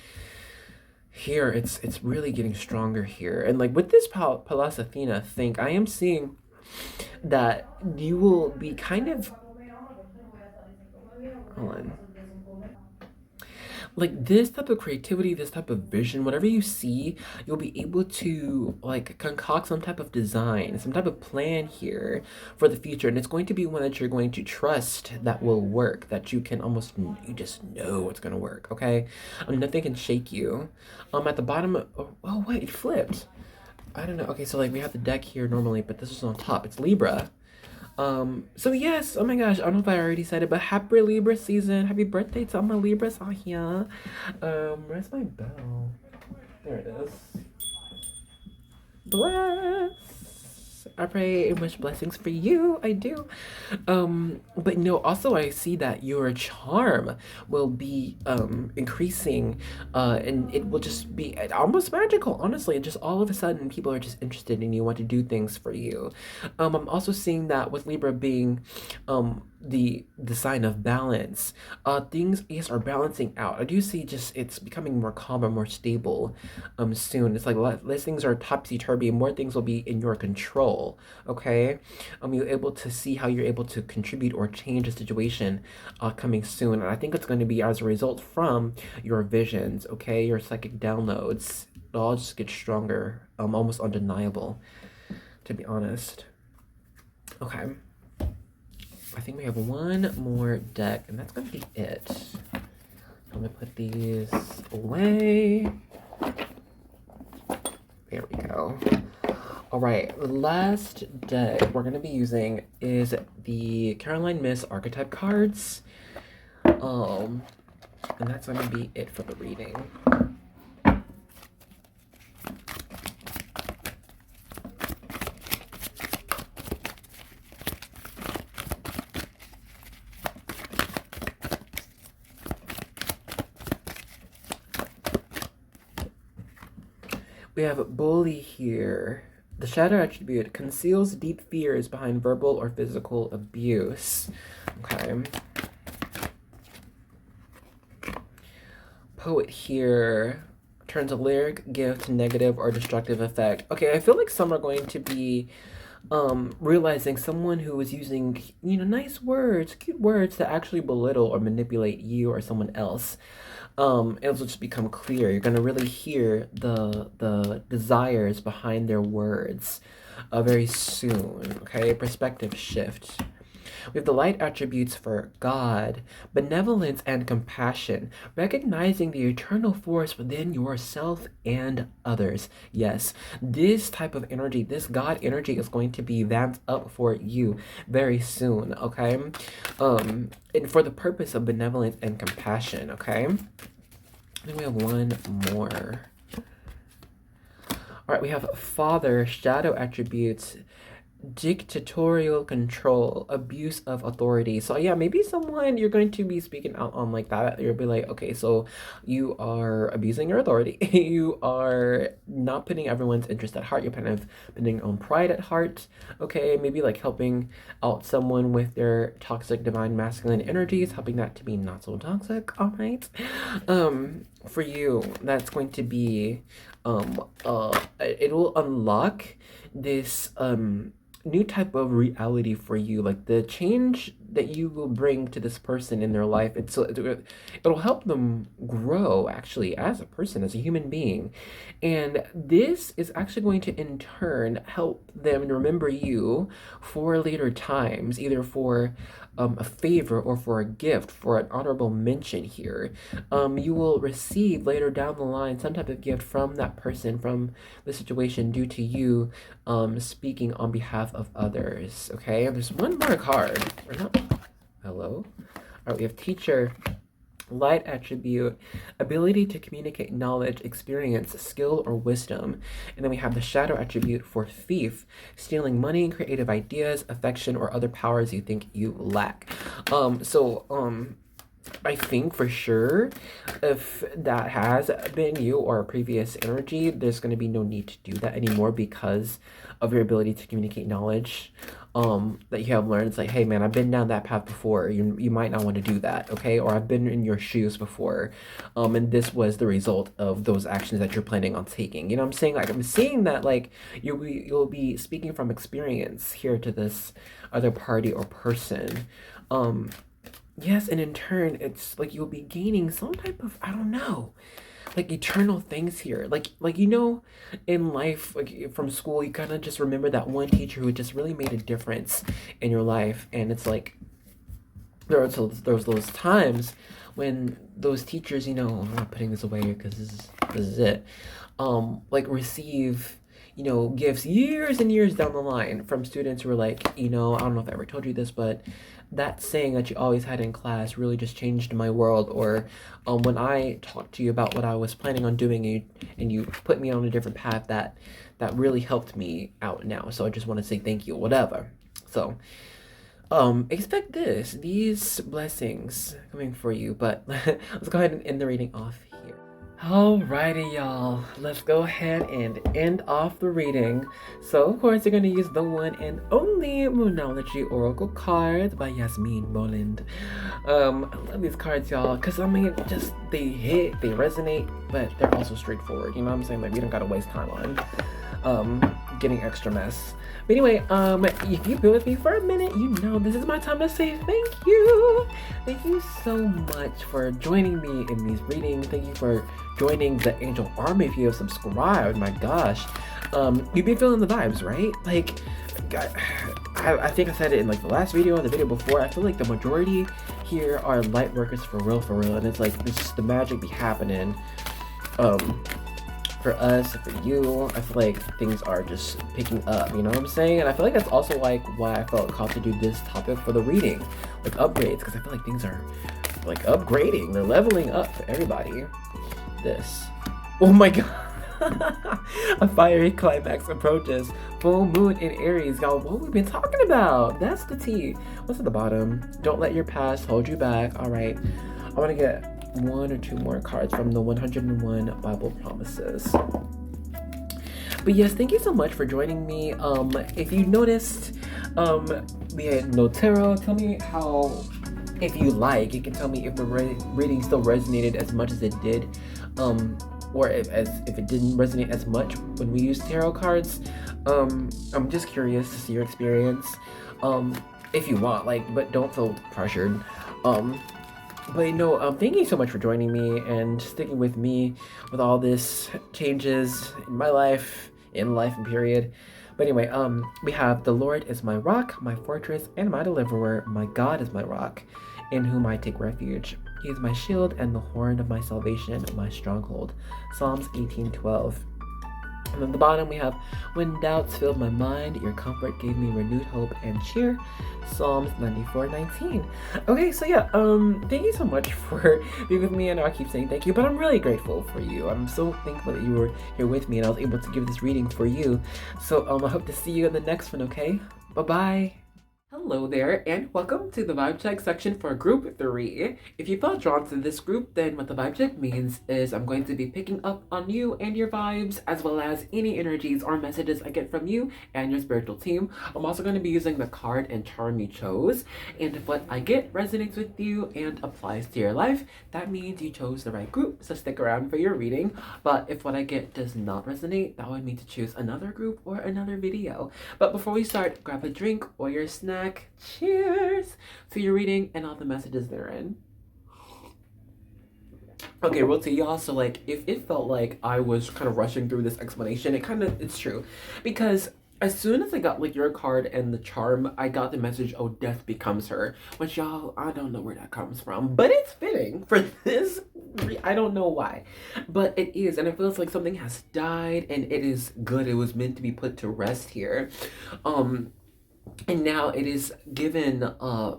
here, it's really getting stronger here. And like with this Pallas Athena thing, I am seeing that you will be kind of, hold on, like this type of creativity, this type of vision, whatever you see, you'll be able to like concoct some type of design, some type of plan here for the future. And it's going to be one that you're going to trust that will work, that you can almost, you just know it's going to work, okay? Nothing can shake you. At the bottom, oh wait, it flipped. I don't know. Okay, so like we have the deck here normally, but this is on top. It's Libra. So yes, oh my gosh, I don't know if I already said it, but happy Libra season. Happy birthday to all my Libras out here. Where's my bell? There it is. Bless. I pray and wish blessings for you. I do. But no, also I see that your charm will be increasing, and it will just be almost magical, honestly. Just all of a sudden people are just interested in you, want to do things for you. I'm also seeing that with Libra being the sign of balance, things, yes, are balancing out. I do see just it's becoming more calm and more stable soon. It's like less things are topsy-turvy, more things will be in your control, okay? You're able to see how you're able to contribute or change a situation coming soon. And I think it's going to be as a result from your visions, okay? Your psychic downloads. It'll all just get stronger, almost undeniable, to be honest. Okay. I think we have one more deck, and that's gonna be it. I'm gonna put these away. There we go. All right, the last deck we're gonna be using is the Caroline Miss archetype cards. And that's gonna be it for the reading. We have Bully here. The shadow attribute conceals deep fears behind verbal or physical abuse. Okay. Poet here turns a lyric gift to negative or destructive effect. Okay, I feel like some are going to be realizing someone who is using, nice words, cute words to actually belittle or manipulate you or someone else. It'll just become clear. You're gonna really hear the desires behind their words very soon. Okay, perspective shift. We have the light attributes for God, benevolence and compassion, recognizing the eternal force within yourself and others. Yes, this type of energy, this God energy is going to be vamped up for you very soon, okay? And for the purpose of benevolence and compassion, okay? Then we have one more. All right, we have Father, shadow attributes, dictatorial control, abuse of authority. So yeah, maybe someone you're going to be speaking out on like that. You'll be like, okay, so you are abusing your authority. You are not putting everyone's interest at heart. You're kind of putting your own pride at heart. Okay, maybe like helping out someone with their toxic divine masculine energies, helping that to be not so toxic. All right. For you, that's going to be it will unlock this new type of reality for you, like the change that you will bring to this person in their life. It'll help them grow actually as a person, as a human being, and this is actually going to in turn help them remember you for later times, either for a favor or for a gift, for an honorable mention here. You will receive later down the line some type of gift from that person, from the situation, due to you speaking on behalf of others. Okay, and there's one more card. Hello? All right, we have teacher, light attribute, ability to communicate knowledge, experience, skill, or wisdom. And then we have the shadow attribute for thief, stealing money, creative ideas, affection, or other powers you think you lack. I think for sure, if that has been you or a previous energy, there's going to be no need to do that anymore because of your ability to communicate knowledge that you have learned. It's like, hey man, I've been down that path before. You might not want to do that, okay? Or I've been in your shoes before, and this was the result of those actions that you're planning on taking. You know what I'm saying? Like, I'm seeing that like you'll be speaking from experience here to this other party or person. Yes, and in turn, it's like you'll be gaining some type of, I don't know, like eternal things here. Like in life, like from school, you kind of just remember that one teacher who just really made a difference in your life. And it's like, there was those times when those teachers, I'm not putting this away because this is it, like receive, gifts years and years down the line from students who were like, I don't know if I ever told you this, but that saying that you always had in class really just changed my world. Or when I talked to you about what I was planning on doing, and you put me on a different path, that really helped me out now. So I just want to say thank you, whatever. So expect these blessings coming for you. But let's go ahead and end the reading off here. Alrighty, y'all. Let's go ahead and end off the reading. So, of course, you're going to use the one and only Moonology Oracle cards by Yasmin Boland. I love these cards, y'all, because, they hit, they resonate, but they're also straightforward. You know what I'm saying? Like, we don't got to waste time on getting extra mess. But anyway, if you've been with me for a minute, this is my time to say thank you. Thank you so much for joining me in these readings. Thank you for joining the Angel Army if you have subscribed. My gosh. You've been feeling the vibes, right? Like, I think I said it in like the last video and the video before. I feel like the majority here are light workers for real. And it's like, it's just the magic be happening. For us, for you, I feel like things are just picking up, you know what I'm saying? And I feel like that's also like why I felt called to do this topic for the reading, like upgrades, because I feel like things are like upgrading, they're leveling up for everybody. Oh my god. A fiery climax approaches. Full moon in Aries. Y'all, what we've been talking about. That's the tea. What's at the bottom? Don't let your past hold you back. All right. I want to get one or two more cards from the 101 Bible Promises. But yes, thank you so much for joining me. If you noticed, we had no tarot. Tell me how, if you like, you can tell me if the reading still resonated as much as it did, or if it didn't resonate as much when we used tarot cards. I'm just curious to see your experience. If you want, like, but don't feel pressured. But no, thank you so much for joining me and sticking with me with all this changes in my life, in life and period. But anyway, we have the Lord is my rock, my fortress, and my deliverer. My God is my rock, in whom I take refuge. He is my shield and the horn of my salvation, my stronghold. Psalms 18:12. And at the bottom we have, when doubts filled my mind, your comfort gave me renewed hope and cheer. Psalms 94:19. Okay, so yeah, thank you so much for being with me. I know I keep saying thank you, but I'm really grateful for you. I'm so thankful that you were here with me and I was able to give this reading for you. So I hope to see you in the next one, okay? Bye-bye. Hello there, and welcome to the vibe check section for group 3. If you felt drawn to this group, then what the vibe check means is I'm going to be picking up on you and your vibes, as well as any energies or messages I get from you and your spiritual team. I'm also going to be using the card and charm you chose, and if what I get resonates with you and applies to your life, that means you chose the right group, so stick around for your reading. But if what I get does not resonate, that would mean to choose another group or another video. But before we start, grab a drink or your snack. Cheers to your reading and all the messages therein. Okay, real to y'all, so like if it felt like I was kind of rushing through this explanation, it's true. Because as soon as I got like your card and the charm, I got the message, oh, death becomes her. Which y'all, I don't know where that comes from, but it's fitting for this. I don't know why, but it is, and it feels like something has died and it is good. It was meant to be put to rest here. And now it is given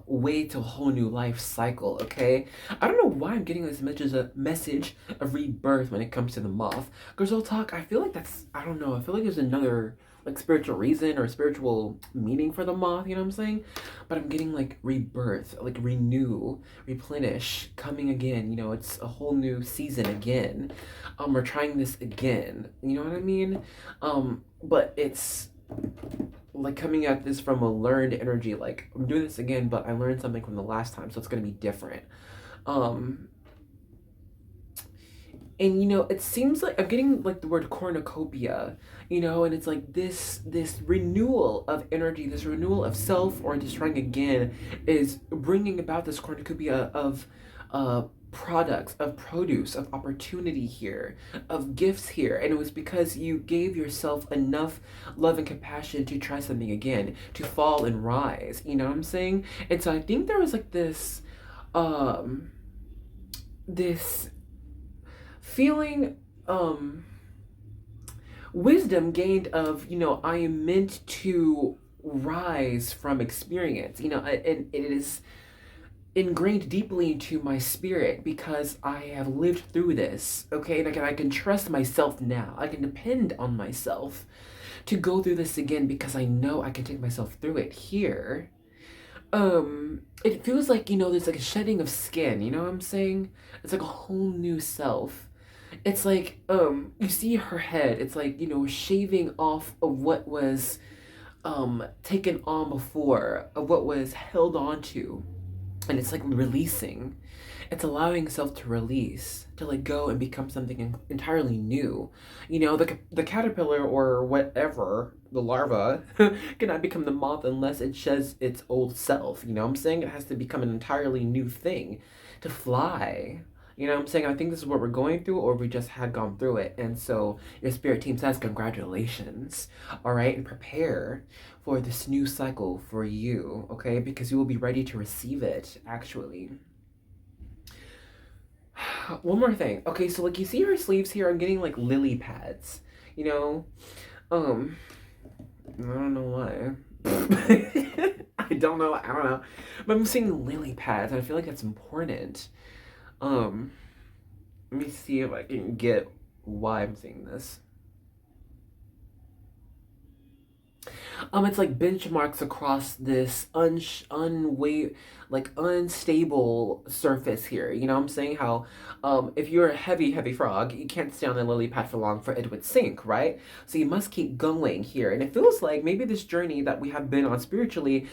way to a whole new life cycle, okay? I don't know why I'm getting this message of rebirth when it comes to the moth. Girl talk, I feel like I don't know, I feel like there's another like spiritual reason or spiritual meaning for the moth, you know what I'm saying? But I'm getting like rebirth, like renew, replenish, coming again, you know, it's a whole new season again. We're trying this again, you know what I mean? But it's like coming at this from a learned energy, like I'm doing this again, but I learned something from the last time, so it's gonna be different. And you know, it seems like I'm getting like the word cornucopia, you know, and it's like this renewal of energy, this renewal of self, or just trying again, is bringing about this cornucopia of products, of produce, of opportunity here, of gifts here. And it was because you gave yourself enough love and compassion to try something again, to fall and rise, you know what I'm saying? And so I think there was like this this feeling, wisdom gained of, you know, I am meant to rise from experience, you know, and it is ingrained deeply into my spirit because I have lived through this, okay? And I can trust myself now. I can depend on myself to go through this again because I know I can take myself through it here. It feels like, you know, there's like a shedding of skin, you know what I'm saying? It's like a whole new self. It's like, you see her head, it's like, you know, shaving off of what was taken on before, of what was held on to. And it's like releasing. It's allowing self to release, to let go and become something entirely new. You know, the caterpillar or whatever, the larva, cannot become the moth unless it sheds its old self. You know what I'm saying? It has to become an entirely new thing to fly. You know what I'm saying? I think this is what we're going through, or we just had gone through it. And so your spirit team says, congratulations. All right. And prepare for this new cycle for you. Okay. Because you will be ready to receive it, actually. One more thing. Okay. So, like, you see her sleeves here? I'm getting like lily pads, you know? I don't know why. I don't know. But I'm seeing lily pads. And I feel like that's important. Let me see if I can get why I'm seeing this. It's like benchmarks across this like unstable surface here. You know what I'm saying? How if you're a heavy frog, you can't stay on the lily pad for long, for it would sink, right? So you must keep going here. And it feels like maybe this journey that we have been on spiritually,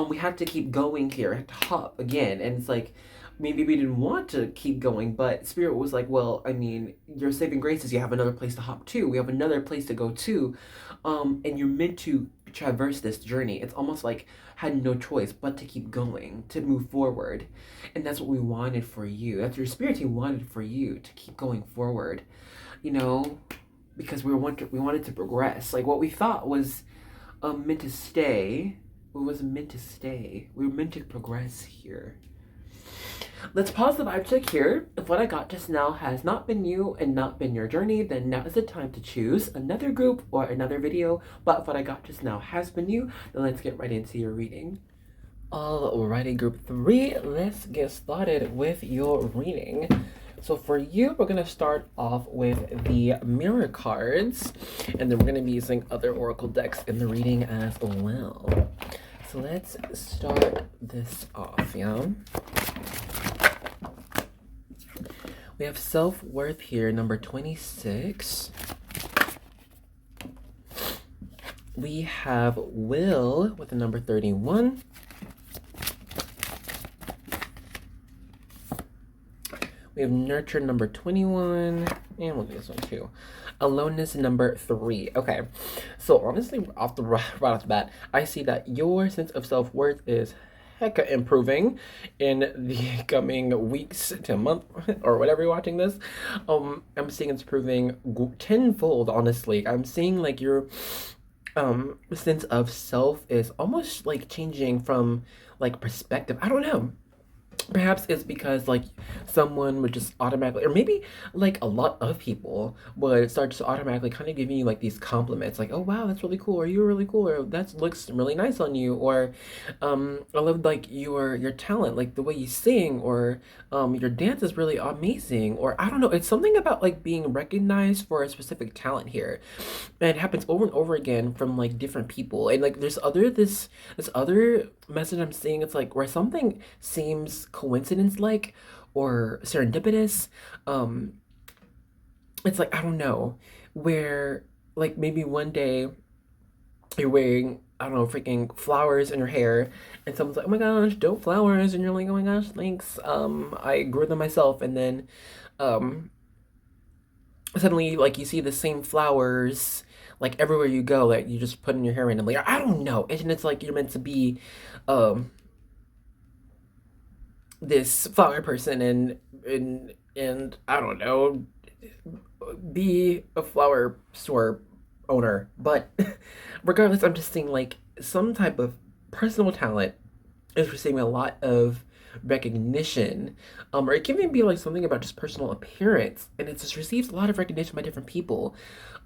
we have to keep going here, to hop again. And it's like maybe we didn't want to keep going, but Spirit was like, well, I mean, your saving grace is you have another place to hop to. We have another place to go to. And you're meant to traverse this journey. It's almost like had no choice but to keep going, to move forward. And that's what we wanted for you. That's what your spirit team wanted for you, to keep going forward. You know, because we wanted to progress. Like what we thought was meant to stay, it wasn't meant to stay. We were meant to progress here. Let's pause the vibe check here. If what I got just now has not been you and not been your journey, then now is the time to choose another group or another video. But if what I got just now has been you, then let's get right into your reading. Alrighty, group 3, let's get started with your reading. So for you, we're going to start off with the mirror cards, and then we're going to be using other oracle decks in the reading as well. So let's start this off, yeah? We have self-worth here, number 26. We have will with the number 31. We have nurture, number 21. And we'll do this one too. Aloneness, number 3. Okay, so honestly, right off the bat, I see that your sense of self-worth is hecka improving in the coming weeks to month or whatever you're watching this. I'm seeing it's improving tenfold, honestly. I'm seeing like your sense of self is almost like changing from like perspective. I don't know. Perhaps it's because like someone would just automatically, or maybe like a lot of people would start to automatically kind of giving you like these compliments, like, oh wow, that's really cool, or you're really cool, or that looks really nice on you, or I love like your talent, like the way you sing, or your dance is really amazing, or I don't know, it's something about like being recognized for a specific talent here, and it happens over and over again from like different people. And like there's this other message I'm seeing, it's like where something seems coincidence like or serendipitous. It's like, I don't know, where like maybe one day you're wearing, I don't know, freaking flowers in your hair, and someone's like, oh my gosh, dope flowers, and you're like, oh my gosh, thanks, I grew them myself. And then suddenly like you see the same flowers like everywhere you go, like you just put in your hair randomly. I don't know, and it's like you're meant to be this flower person, and I don't know, be a flower store owner. But regardless, I'm just seeing like some type of personal talent is receiving a lot of recognition, or it can even be like something about just personal appearance, and it just receives a lot of recognition by different people.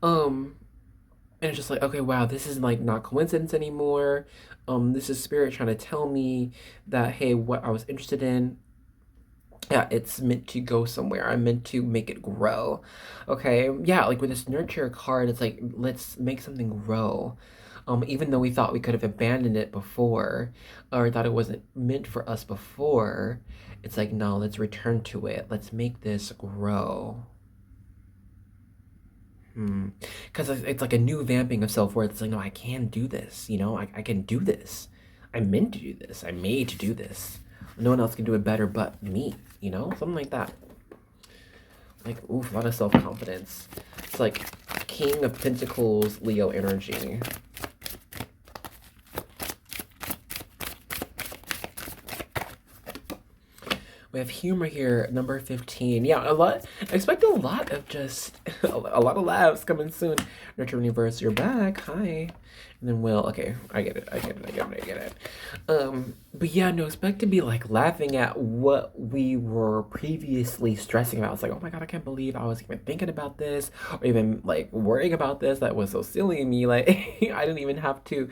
And it's just like, okay, wow, this is like not coincidence anymore. This is spirit trying to tell me that, hey, what I was interested in, yeah, it's meant to go somewhere. I'm meant to make it grow. Okay, yeah, like with this nurture card, it's like, let's make something grow. Even though we thought we could have abandoned it before, or thought it wasn't meant for us before, it's like, no, let's return to it. Let's make this grow. Because it's like a new vamping of self-worth. It's like, no, I can do this, you know, I can do this. I'm meant to do this. I'm made to do this. No one else can do it better but me, you know? Something like that. Like, oof, a lot of self-confidence. It's like King of Pentacles, Leo energy. We have humor here, number 15. Yeah, I expect a lot of just, a lot of laughs coming soon. Nurture Universe, you're back, hi. And then Will, okay, I get it. But yeah, no, expect to be like laughing at what we were previously stressing about. It's like, oh my God, I can't believe I was even thinking about this, or even like worrying about this. That was so silly of me. Like, I didn't even have to,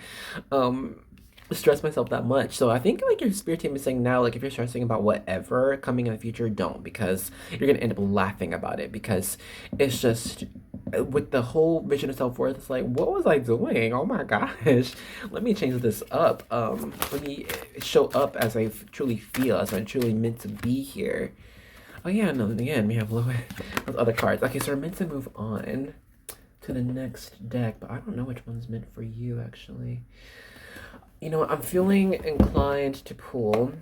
stress myself that much. So I think like your spirit team is saying now, like if you're stressing about whatever coming in the future, don't, because you're gonna end up laughing about it, because it's just with the whole vision of self-worth, it's like, what was I doing? Oh my gosh. Let me change this up. Let me show up as I truly feel, as I'm truly meant to be here. Oh yeah, no, again, we have those other cards. Okay, so we're meant to move on to the next deck, but I don't know which one's meant for you, actually. You know what, I'm feeling inclined to pull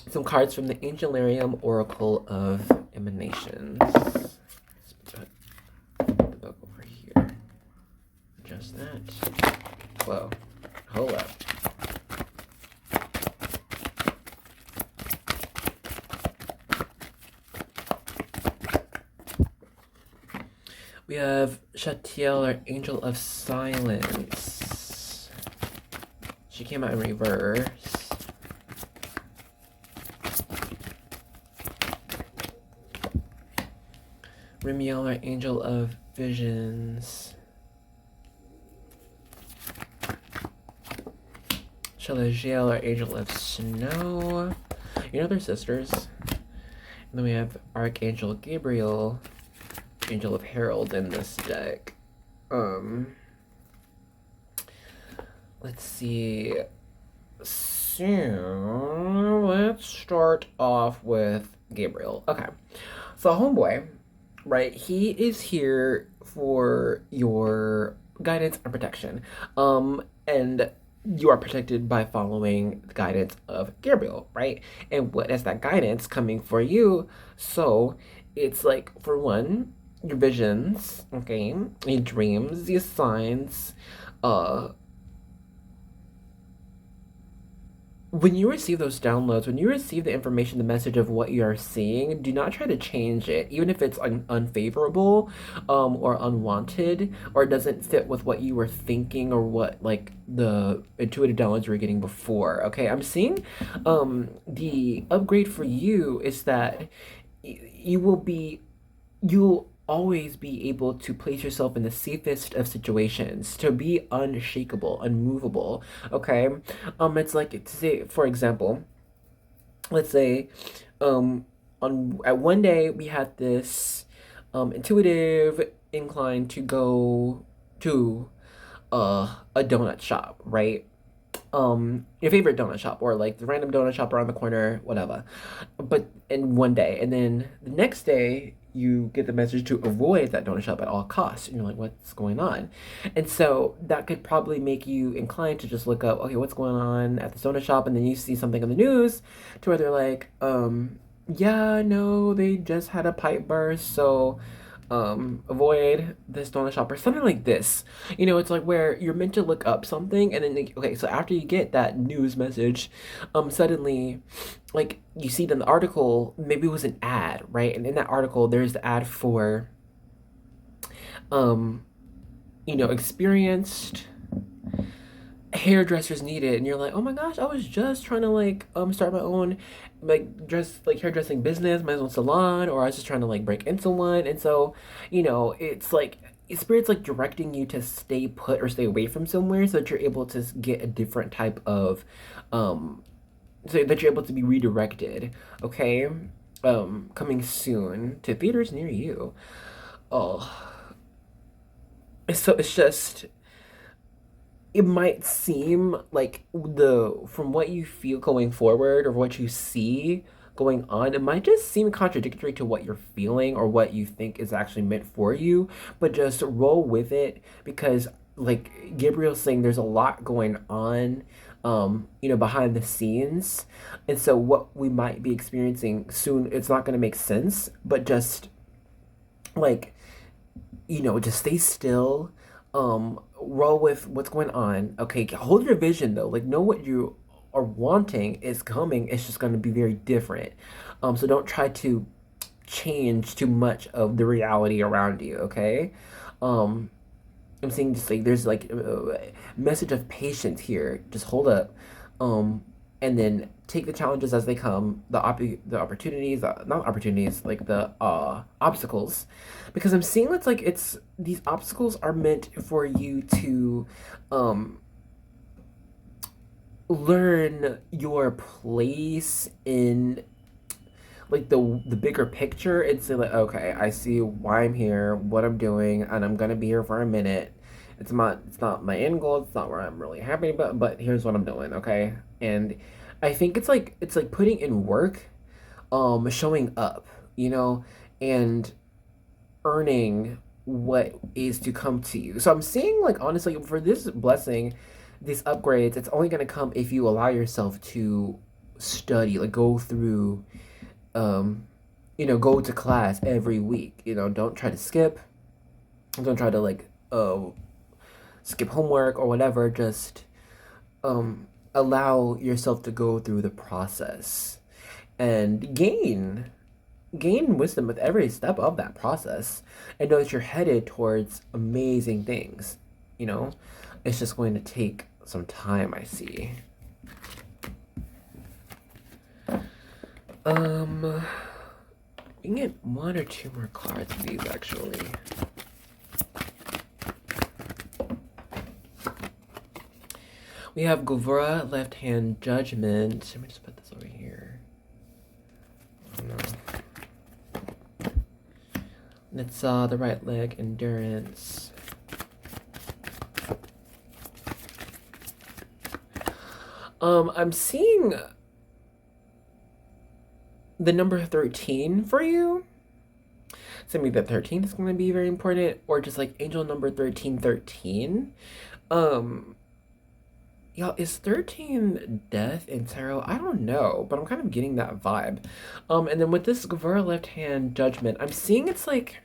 some cards from the Angelarium Oracle of Emanations. Let's put the book over here. Adjust that. Whoa, hold up. We have Chatiel, our Angel of Silence. She came out in reverse. Remiel, our Angel of Visions. Shalagiel, our Angel of Snow. You know they're sisters. And then we have Archangel Gabriel, Angel of Herald in this deck. Let's see. So let's start off with Gabriel. Okay. So homeboy, right? He is here for your guidance and protection. And you are protected by following the guidance of Gabriel, right? And what is that guidance coming for you? So it's like, for one, your visions, okay, your dreams, your signs, when you receive those downloads, when you receive the information, the message of what you are seeing, do not try to change it, even if it's unfavorable, or unwanted, or it doesn't fit with what you were thinking or what, like, the intuitive downloads you were getting before, okay? I'm seeing, the upgrade for you is that you'll always be able to place yourself in the safest of situations, to be unshakable, unmovable, okay? It's like, to say, for example, let's say, at one day we had this intuitive incline to go to a donut shop, right? Your favorite donut shop, or like the random donut shop around the corner, whatever. But in one day, and then the next day you get the message to avoid that donut shop at all costs, and you're like, what's going on? And so that could probably make you inclined to just look up, okay, what's going on at the donut shop? And then you see something on the news to where they're like, yeah, no, they just had a pipe burst, so avoid this donut shop, or something like this. You know, it's like where you're meant to look up something, and then okay, so after you get that news message, suddenly, like, you see it in the article, maybe it was an ad, right? And in that article there's the ad for experienced hairdressers needed, and you're like, oh my gosh, I was just trying to like start my own hairdressing business, my own salon, or I was just trying to like break into one. And so, it's like spirit's like directing you to stay put or stay away from somewhere, so that you're able to get a different type of so that you're able to be redirected, okay? Coming soon to theaters near you. Oh, so it's just, it might seem like, from what you feel going forward or what you see going on, it might just seem contradictory to what you're feeling or what you think is actually meant for you, but just roll with it, because like Gabriel's saying, there's a lot going on behind the scenes. And so what we might be experiencing soon, it's not going to make sense, but just like, just stay still, roll with what's going on. Okay, hold your vision though. Like, know what you are wanting is coming. It's just going to be very different. So don't try to change too much of the reality around you. Okay. I'm saying, just like, there's like a message of patience here. Just hold up. And then take the challenges as they come, the opportunities, not opportunities, like the obstacles, because I'm seeing it's these obstacles are meant for you to learn your place in, like the bigger picture. It's like, okay, I see why I'm here, what I'm doing, and I'm gonna be here for a minute. It's not my end goal. It's not where I'm really happy about. But here's what I'm doing, okay? And I think it's like putting in work, showing up, you know, and earning what is to come to you. So I'm seeing, like, honestly, for this blessing, these upgrades, it's only gonna come if you allow yourself to study, like go through, um, go to class every week. Don't try to skip. Don't try to like skip homework or whatever. Just allow yourself to go through the process and gain wisdom with every step of that process, and know that you're headed towards amazing things. It's just going to take some time, I see. We can get one or two more cards of these, actually. We have Guvura, left hand judgment. Let me just put this over here. Oh no. It's the right leg, endurance. I'm seeing the number 13 for you. So maybe the 13 is going to be very important, or just like angel number 1313. Y'all, is 13 death in tarot? I don't know, but I'm kind of getting that vibe. And then with this Guvura left hand judgment, I'm seeing it's like,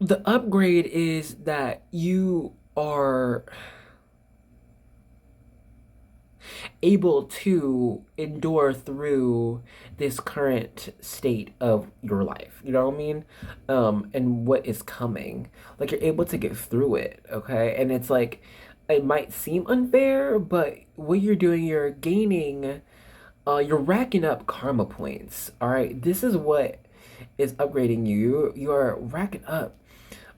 the upgrade is that you are able to endure through this current state of your life. You know what I mean? And what is coming. Like, you're able to get through it, okay? And it's like, it might seem unfair, but what you're doing, you're gaining, you're racking up karma points, all right? This is what is upgrading you. You are racking up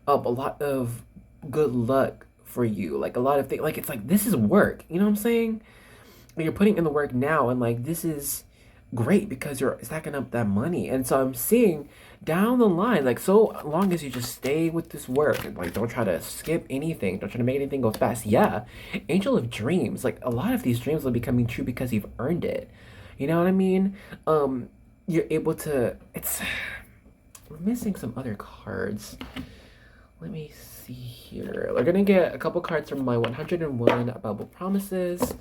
a lot of good luck for you. Like, a lot of things. Like, it's like, this is work. You know what I'm saying? You're putting in the work now, and like, this is great because you're stacking up that money. And so I'm seeing down the line, like, so long as you just stay with this work and like, don't try to skip anything, don't try to make anything go fast. Yeah, angel of dreams, like, a lot of these dreams will be coming true because you've earned it. You know what I mean? You're able to, we're missing some other cards. Let me see here. We're gonna get a couple cards from my 101 Bible Promises,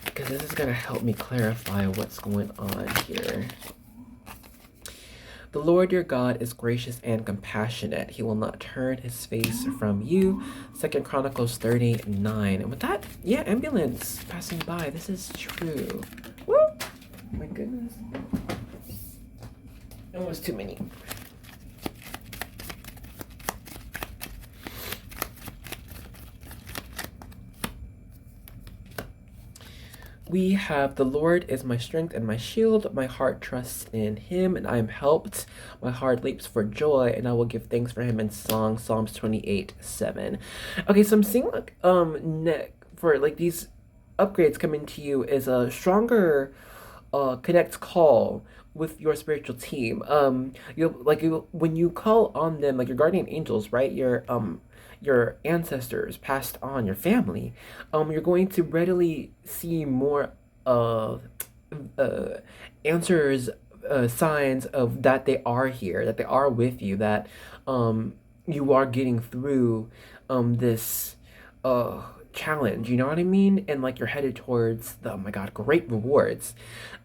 because this is going to help me clarify what's going on here. The Lord your God is gracious and compassionate. He will not turn his face from you. 2 Chronicles 39. And with that, yeah, ambulance passing by. This is true. Woo! Oh my goodness. Almost too many. We have, the Lord is my strength and my shield. My heart trusts in him, and I am helped. My heart leaps for joy, and I will give thanks for him in song. Psalms 28:7. Okay, so I'm seeing like for like these upgrades coming to you is a stronger connect call with your spiritual team. When you call on them, like your guardian angels, right? Your ancestors passed on, your family, you're going to readily see more answers, signs of that they are here, that they are with you, that you are getting through this challenge, you know what I mean? And like, you're headed towards the, oh my god, great rewards.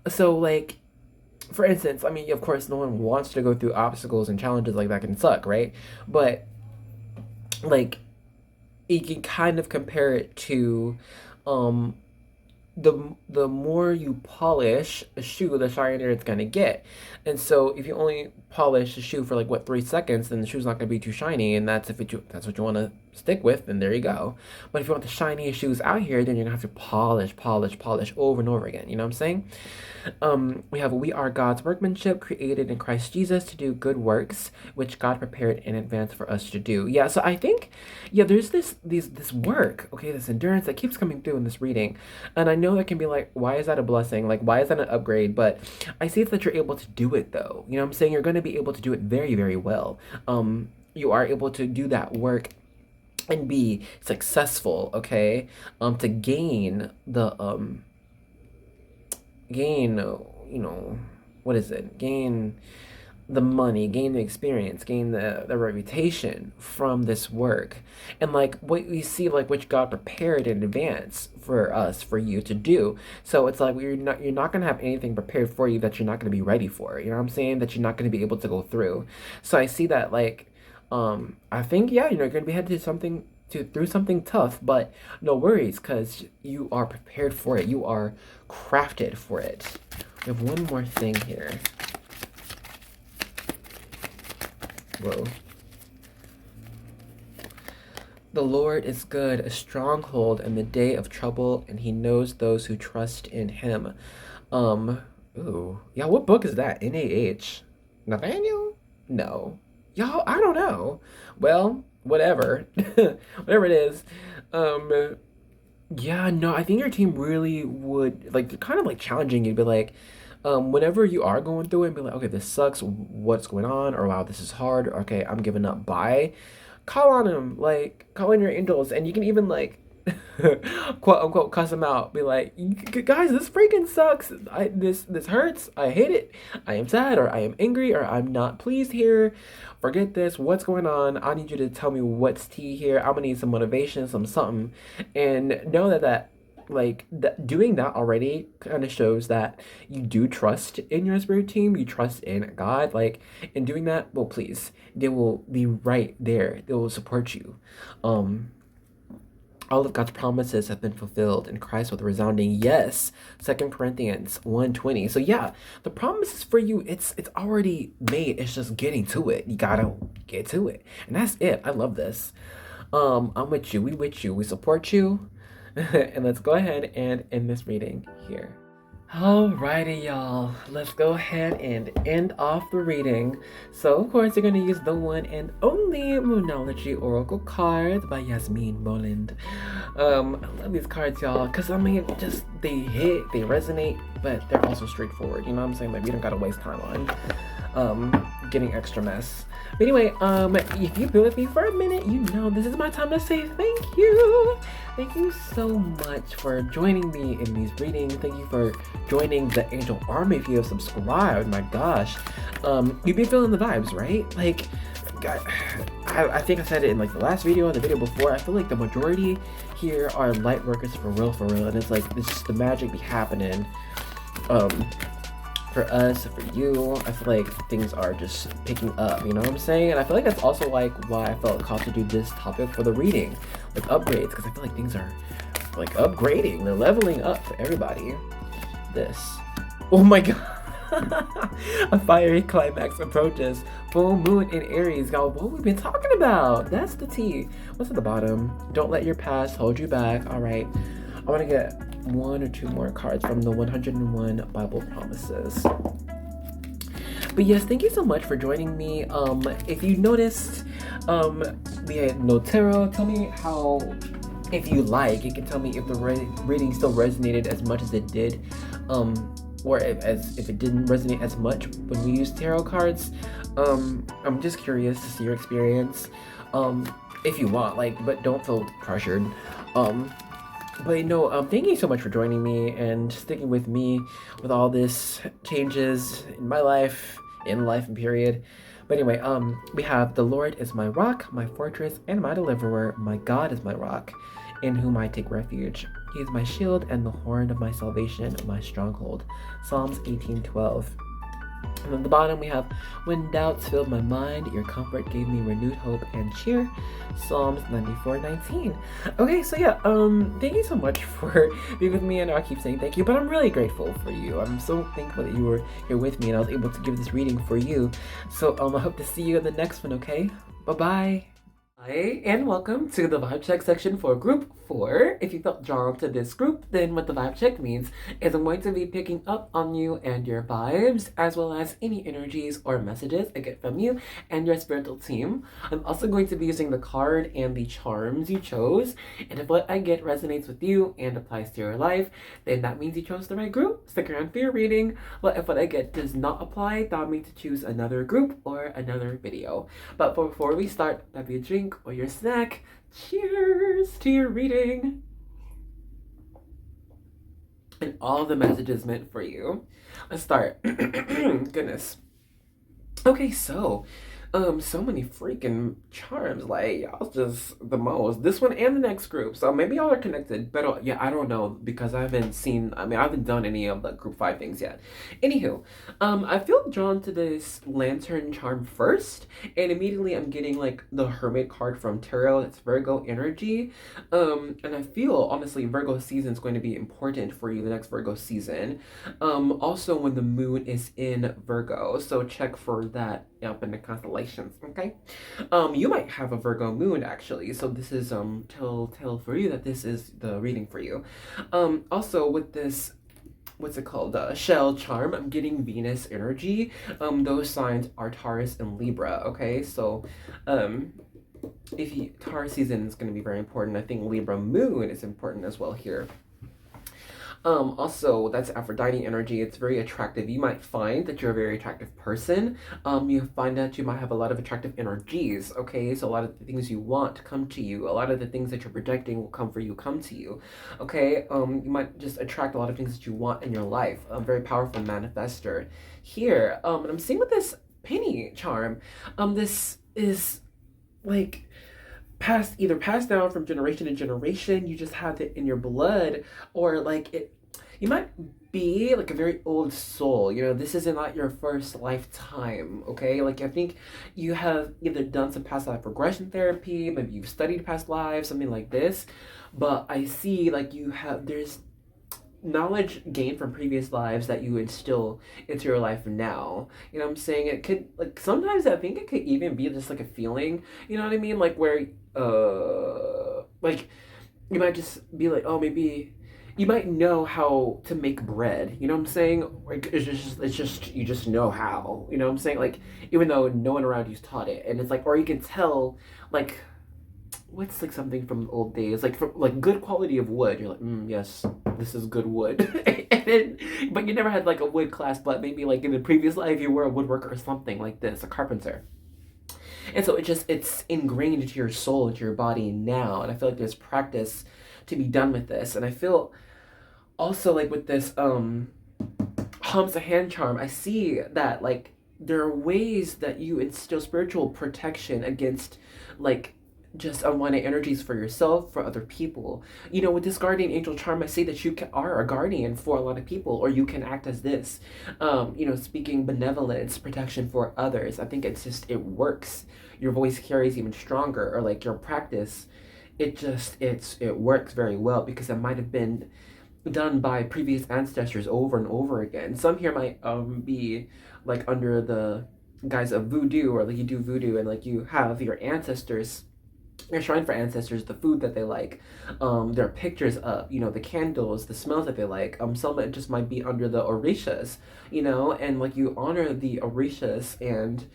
So like, for instance, I mean, of course, no one wants to go through obstacles and challenges, like that can suck, right? But like, you can kind of compare it to the more you polish a shoe, the shinier it's gonna get. And so if you only polish the shoe for like 3 seconds, then the shoe's not gonna be too shiny, and that's what you want to stick with, then there you go. But if you want the shiny shoes out here, then you're gonna have to polish over and over again. You know what I'm saying? We are God's workmanship, created in Christ Jesus to do good works, which God prepared in advance for us to do. Yeah, so I think, yeah, there's this work, okay, this endurance that keeps coming through in this reading. And I know that can be like, why is that a blessing? Like, why is that an upgrade? But I see that you're able to do it though. You know what I'm saying? You're gonna be able to do it very, very well. You are able to do that work and be successful, okay? To gain the what is it? Gain the money, gain the experience, gain the reputation from this work. And like what we see, like which God prepared in advance for you to do. So it's like you're not gonna have anything prepared for you that you're not gonna be ready for. You know what I'm saying? That you're not gonna be able to go through. So I see that like I think, yeah, you're gonna be headed through something tough, but no worries, because you are prepared for it. You are crafted for it. We have one more thing here. Whoa. The Lord is good, a stronghold in the day of trouble, and he knows those who trust in him. Ooh. Yeah, what book is that? NaH. Nathaniel? No. Y'all, I don't know. Well, whatever. Whatever it is. Yeah, no, I think your team really would, like, kind of like challenging you to be like, whenever you are going through it and be like, okay, this sucks, what's going on? Or wow, this is hard. Okay, I'm giving up. Bye. Call on him, like, call on your angels, and you can even like quote unquote cuss them out. Be like, guys, this freaking sucks. This hurts. I hate it. I am sad, or I am angry, or I'm not pleased here. Forget this. What's going on? I need you to tell me what's tea here. I'm gonna need some motivation, some something, and know that like doing that already kind of shows that you do trust in your spirit team. You trust in God. Like in doing that, well, please, they will be right there. They will support you. All of God's promises have been fulfilled in Christ with a resounding yes. 2 Corinthians 1:20. So yeah, the promises for you, it's already made. It's just getting to it. You gotta get to it. And that's it. I love this. I'm with you. We with you. We support you. And let's go ahead and end this reading here. Alrighty, y'all. Let's go ahead and end off the reading. So, of course, you're going to use the one and only Moonology Oracle cards by Yasmin Boland. I love these cards, y'all, because, I mean, just, they hit, they resonate, but they're also straightforward. You know what I'm saying? Like, we don't got to waste time on getting extra mess. But anyway, if you've been with me for a minute, you know this is my time to say thank you. Thank you so much for joining me in these readings. Thank you for joining the Angel Army if you have subscribed. My gosh. You've been feeling the vibes, right? Like, I think I said it in like the last video and the video before. I feel like the majority here are light workers for real. And it's like, it's just the magic be happening. For us, for you, I feel like things are just picking up, you know what I'm saying? And I feel like that's also like why I felt called to do this topic for the reading, like upgrades, because I feel like things are like upgrading, they're leveling up for everybody. This, oh my god. A fiery climax approaches. Full moon in Aries. Y'all, what we've been talking about. That's the tea. What's at the bottom? Don't let your past hold you back. All right. I want to get one or two more cards from the 101 Bible promises. But yes, thank you so much for joining me. If you noticed, we had no tarot. Tell me how, if you like, you can tell me if the reading still resonated as much as it did, or if it didn't resonate as much when we used tarot cards. I'm just curious to see your experience. If you want, like, but don't feel pressured. But no, thank you so much for joining me and sticking with me with all this changes in my life, and period. But anyway, we have the Lord is my rock, my fortress, and my deliverer. My God is my rock, in whom I take refuge. He is my shield and the horn of my salvation, my stronghold. Psalms 18:12. And at the bottom we have, when doubts filled my mind, your comfort gave me renewed hope and cheer. Psalms 94:19. Okay, so yeah, thank you so much for being with me. I know I keep saying thank you, but I'm really grateful for you. I'm so thankful that you were here with me and I was able to give this reading for you. So I hope to see you in the next one, okay? Bye-bye. Hi, and welcome to the vibe check section for group 4. If you felt drawn to this group, then what the vibe check means is I'm going to be picking up on you and your vibes, as well as any energies or messages I get from you and your spiritual team. I'm also going to be using the card and the charms you chose, and if what I get resonates with you and applies to your life, then that means you chose the right group. Stick around for your reading. But if what I get does not apply, that means to choose another group or another video. But before we start, grab your drink or your snack. Cheers to your reading and all the messages meant for you. Let's start. Goodness. Okay, so many freaking charms. Like, y'all just the most. This one and the next group. So maybe y'all are connected. But yeah, I don't know because I haven't done any of the group 5 things yet. Anywho, I feel drawn to this lantern charm first. And immediately I'm getting like the hermit card from tarot. That's Virgo energy. And I feel honestly Virgo season is going to be important for you the next Virgo season. Also when the moon is in Virgo. So check for that up in the constellations, okay? You might have a Virgo moon actually, so this is tell for you that this is the reading for you. Also with this, what's it called, shell charm, I'm getting Venus energy. Those signs are Taurus and Libra, okay? So if you Taurus season is going to be very important. I think Libra moon is important as well here. Also, that's Aphrodite energy. It's very attractive. You might find that you're a very attractive person. You find that you might have a lot of attractive energies, okay? So a lot of the things you want come to you. A lot of the things that you're projecting will come to you, okay? You might just attract a lot of things that you want in your life. A very powerful manifester. Here, and I'm seeing with this penny charm, this is like passed down from generation to generation. You just have it in your blood, or like it you might be like a very old soul. This isn't not your first lifetime, okay? Like I think you have either done some past life regression therapy, maybe you've studied past lives, something like this. But I see like there's knowledge gained from previous lives that you instill into your life now. What I'm saying? It could, like, sometimes I think it could even be just like a feeling, you know what I mean? Like where like you might just be like, oh, maybe you might know how to make bread, you know what I'm saying? Like it's just you just know how, you know what I'm saying? Like even though no one around you's taught it, and it's like, or you can tell like what's like something from old days, like from like good quality of wood. You're like, yes, this is good wood. And then, but you never had like a wood class, but maybe like in the previous life you were a woodworker or something like this, a carpenter. And so it's ingrained into your soul, into your body now. And I feel like there's practice to be done with this. And I feel also like with this humps a hand charm, I see that like there are ways that you instill spiritual protection against like just unwanted energies for yourself, for other people. With this guardian angel charm, I say that you are a guardian for a lot of people, or you can act as this, speaking benevolence, protection for others. I think it works. Your voice carries even stronger, or like your practice, it works very well because it might have been done by previous ancestors over and over again. Some here might be like under the guise of voodoo, or like you do voodoo and like you have your ancestors, your shrine for ancestors, the food that they like, their pictures up, the candles, the smells that they like. Some it just might be under the orishas, and like you honor the orishas and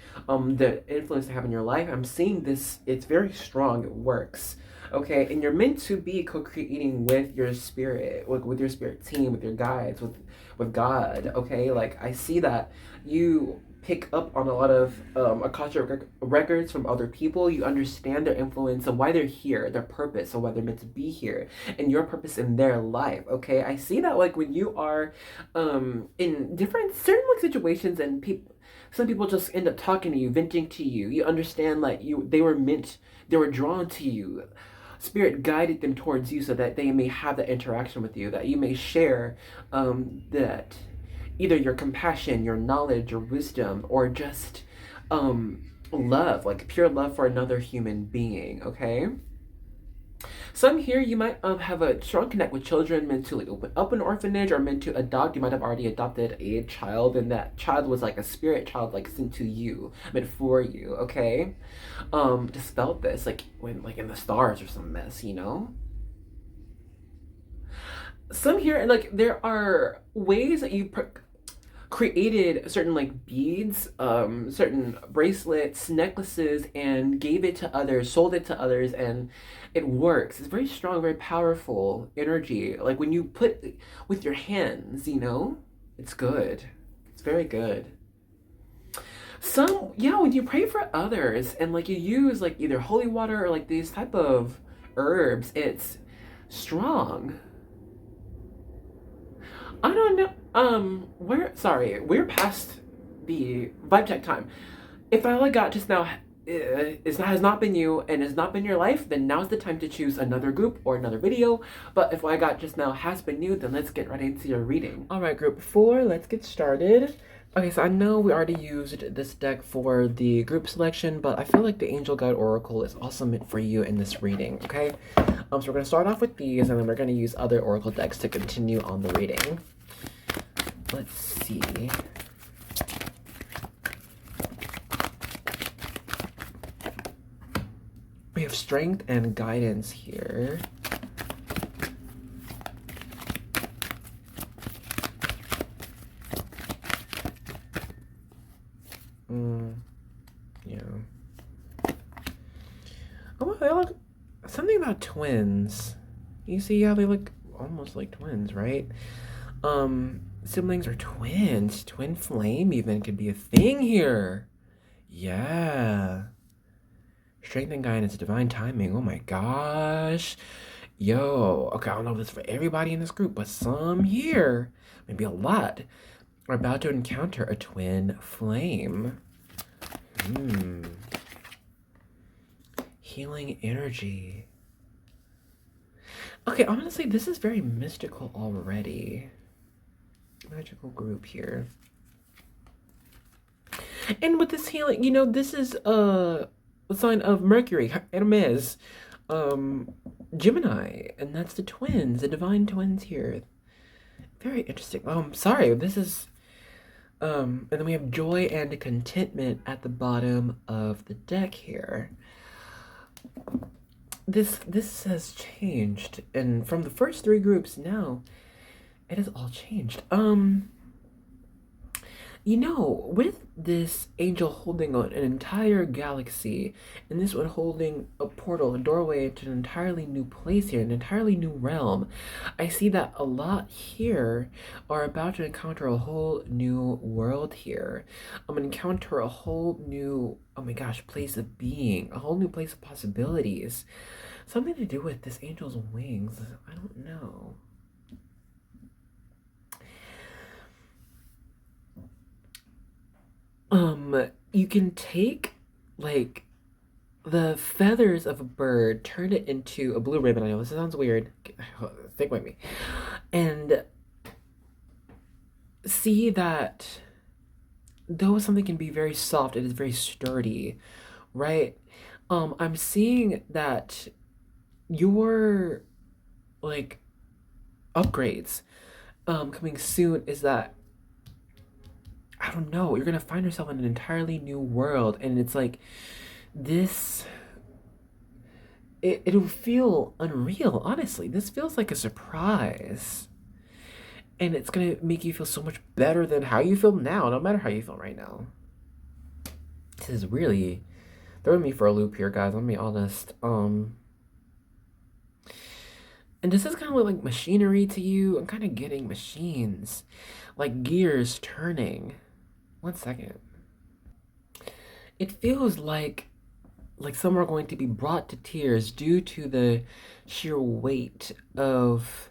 the influence they have in your life. I'm seeing this, it's very strong, it works. Okay, and you're meant to be co-creating with your spirit, with your spirit team, with your guides, with God. Okay, like I see that you pick up on a lot of Akashic records from other people. You understand their influence and why they're here, their purpose, and why they're meant to be here, and your purpose in their life. Okay, I see that like when you are in different certain like situations, and some people just end up talking to you, venting to you. You understand like they were drawn to you. Spirit guided them towards you so that they may have that interaction with you, that you may share that either your compassion, your knowledge, your wisdom, or just love, like pure love for another human being, okay? Some here, you might have a strong connect with children, meant to like open up an orphanage or meant to adopt. You might have already adopted a child, and that child was like a spirit child, like sent to you, meant for you. Okay, dispel this, like when like in the stars or some mess, you know. Some here, like there are ways that you created certain like beads, certain bracelets, necklaces, and gave it to others, sold it to others, and it works. It's very strong, very powerful energy. Like when you put with your hands, you know, it's good. It's very good. Some, yeah, when you pray for others and like you use like either holy water or like these type of herbs, it's strong. I don't know. We're past the vibe check time. If all I got just now has not been you and has not been your life, then now's the time to choose another group or another video. But if what I got just now has been you, then let's get right into your reading. All right, group 4, let's get started. Okay, so I know we already used this deck for the group selection, but I feel like the Angel Guide Oracle is also meant for you in this reading, okay? So we're going to start off with these, and then we're going to use other Oracle decks to continue on the reading. Let's see. We have strength and guidance here. Yeah. Oh, they look something about twins. You see how they look almost like twins, right? Siblings are twins. Twin flame even could be a thing here. Yeah. Strength and guidance, divine timing. Oh my gosh. Yo. Okay, I don't know if this is for everybody in this group, but some here, maybe a lot, are about to encounter a twin flame. Healing energy. Okay, I'm gonna say this is very mystical already. Magical group here. And with this healing, you know, this is a sign of Mercury, Hermes, Gemini, and that's the twins, the divine twins here. Very interesting. Sorry, this is, and then we have joy and contentment at the bottom of the deck here. This has changed, and from the first 3 groups now, it has all changed. You know, with this angel holding an entire galaxy, and this one holding a portal, a doorway to an entirely new place here, an entirely new realm, I see that a lot here are about to encounter a whole new world here. I'm gonna encounter a whole new, oh my gosh, place of being, a whole new place of possibilities. Something to do with this angel's wings, I don't know. You can take, like, the feathers of a bird, turn it into a blue ribbon. I know this sounds weird. Stick with me. And see that though something can be very soft, it is very sturdy, right? I'm seeing that your, like, upgrades coming soon is that, I don't know, you're gonna find yourself in an entirely new world, and it's like this, it'll feel unreal. Honestly, this feels like a surprise, and it's gonna make you feel so much better than how you feel now, no matter how you feel right now. This is really throwing me for a loop here, guys. I'll be honest. And does this kind of look like machinery to you? I'm kind of getting machines, like gears turning. 1 second. It feels like some are going to be brought to tears due to the sheer weight of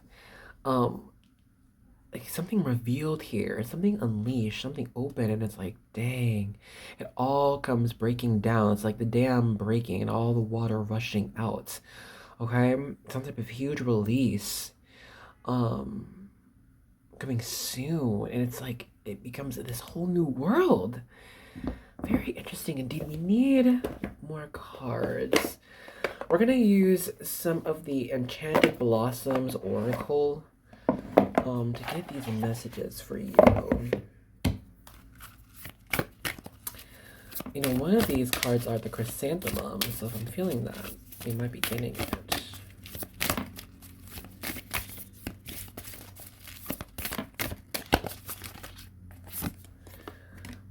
like something revealed here, something unleashed, something open, and it's like, dang, it all comes breaking down. It's like the dam breaking and all the water rushing out. Okay, some type of huge release coming soon, and it's like it becomes this whole new world. Very interesting indeed. We need more cards. We're going to use some of the Enchanted Blossoms Oracle to get these messages for you. You know, one of these cards are the chrysanthemum, so if I'm feeling that, we might be getting it.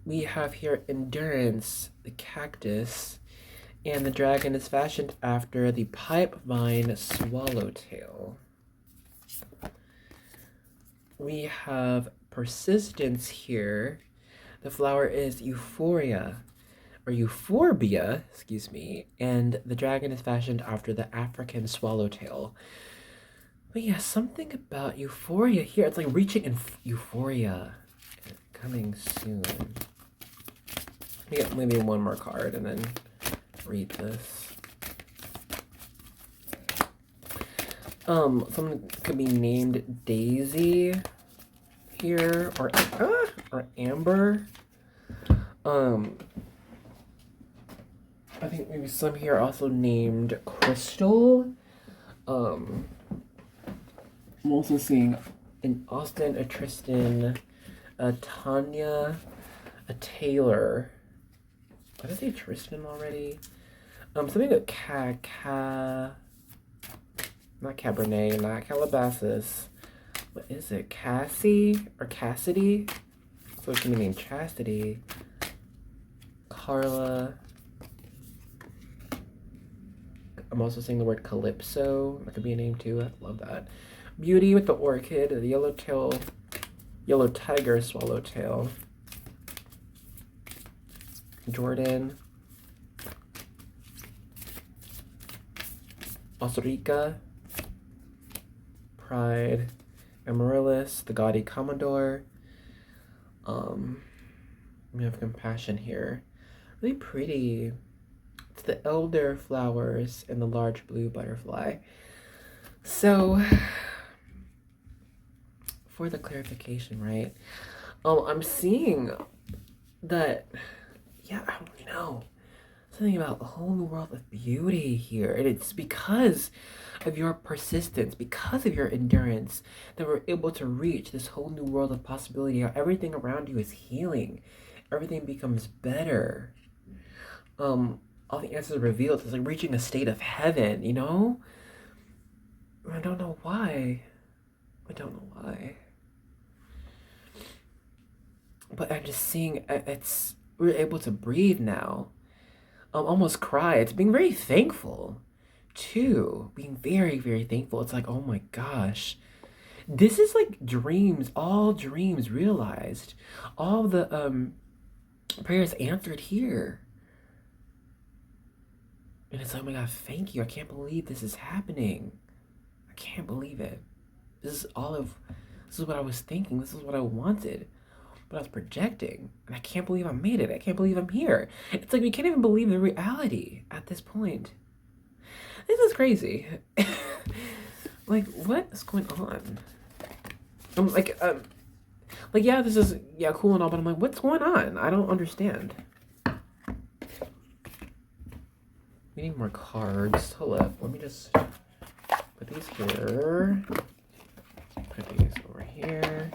We have here Endurance, the cactus, and the dragon is fashioned after the pipe vine swallowtail. We have Persistence here. The flower is Euphorbia, excuse me, and the dragon is fashioned after the African swallowtail. But yeah, something about euphoria here. It's like reaching in euphoria. Coming soon. Get maybe one more card and then read this. Someone could be named Daisy here, or Amber. I think maybe some here are also named Crystal. I'm also seeing an Austin, a Tristan, a Tanya, a Taylor. Did I say Tristan already? Something like not Cabernet, not Calabasas. What is it? Cassie or Cassidy? So it's gonna be named Chastity. Carla. I'm also seeing the word Calypso. That could be a name too. I love that. Beauty with the orchid, the yellow tiger swallowtail. Jordan. Osrica. Pride. Amaryllis, the gaudy Commodore. We have Compassion here. Really pretty. It's the elder flowers and the large blue butterfly. So, for the clarification, right? I'm seeing that, yeah, I don't know. Something about a whole new world of beauty here. And it's because of your persistence, because of your endurance, that we're able to reach this whole new world of possibility. How everything around you is healing. Everything becomes better. All the answers are revealed. It's like reaching a state of heaven, you know? I don't know why. But I'm just seeing we're able to breathe now. Almost cry. It's being very thankful, too. Being very, very thankful. It's like, oh my gosh. This is like dreams, all dreams realized. All the prayers answered here. And it's like, oh my God, thank you. I can't believe this is happening. I can't believe it. This is what I was thinking. This is what I wanted. But I was projecting. And I can't believe I made it. I can't believe I'm here. It's like we can't even believe the reality at this point. This is crazy. Like, what is going on? I'm like, yeah, this is, yeah, cool and all, but I'm like, what's going on? I don't understand. We need more cards. Hold up. Let me just put these here. Put these over here.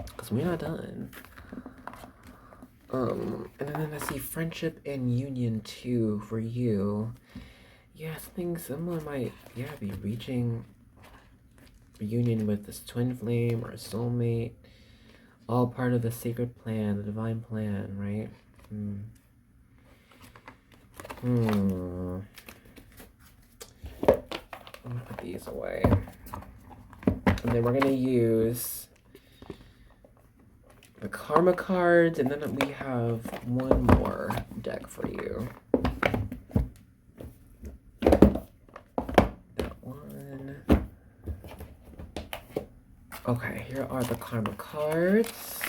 Because we're not done. And then I see friendship and union too for you. Yeah, something similar might, yeah, be reaching reunion with this twin flame or a soulmate. All part of the sacred plan, the divine plan, right? I'm gonna put these away. And then we're gonna use the karma cards, and then we have one more deck for you. That one. Okay, here are the karma cards.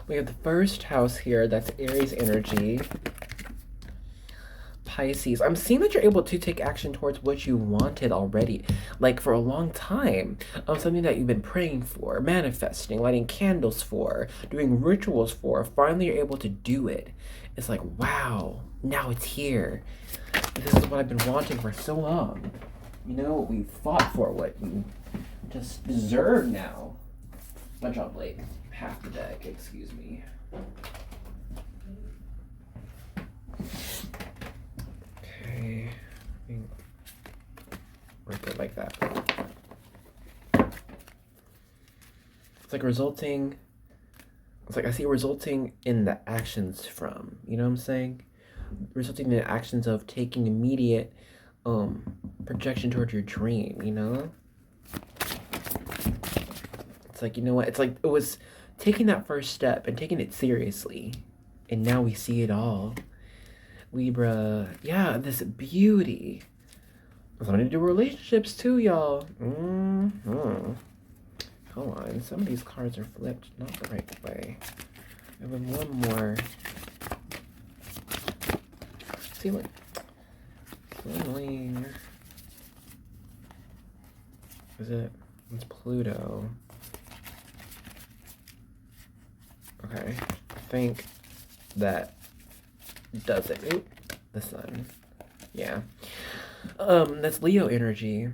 We have the first house here, that's Aries energy. Pisces. I'm seeing that you're able to take action towards what you wanted already, like for a long time. Something that you've been praying for, manifesting, lighting candles for, doing rituals for. Finally, you're able to do it. It's like, wow, now it's here. This is what I've been wanting for so long. You know, what we fought for, what we just deserve now. My job late. Half the deck, excuse me. Okay. Work it like that. It's like resulting. It's like I see resulting in the actions from. You know what I'm saying? Resulting in the actions of taking immediate projection towards your dream, you know? It's like, you know what? It's like it was taking that first step and taking it seriously. And now we see it all. Libra, yeah, this beauty. Something to do with relationships too, y'all. Hold on, some of these cards are flipped not the right way. I have one more. See, look. So annoying. Is it? It's Pluto. Okay, I think that does it. Oop, the sun. Yeah. That's Leo energy.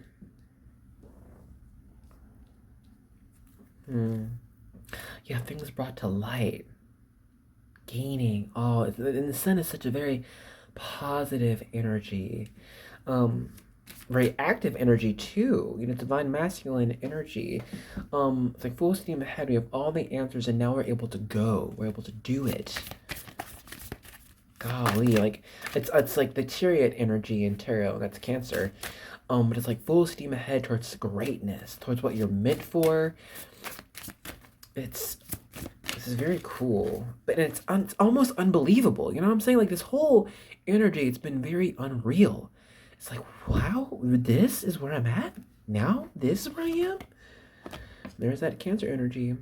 Yeah, things brought to light. Gaining. Oh, and the sun is such a very positive energy. Very active energy too. You know, divine masculine energy. It's like full steam ahead. We have all the answers and now we're able to go. We're able to do it. Golly, like it's like the chariot energy in tarot. That's Cancer. But it's like full steam ahead towards greatness, towards what you're meant for. This is very cool, but it's almost unbelievable. You know what I'm saying? Like this whole energy, it's been very unreal. It's like, wow, this is where I'm at now. This is where I am. There's that Cancer energy.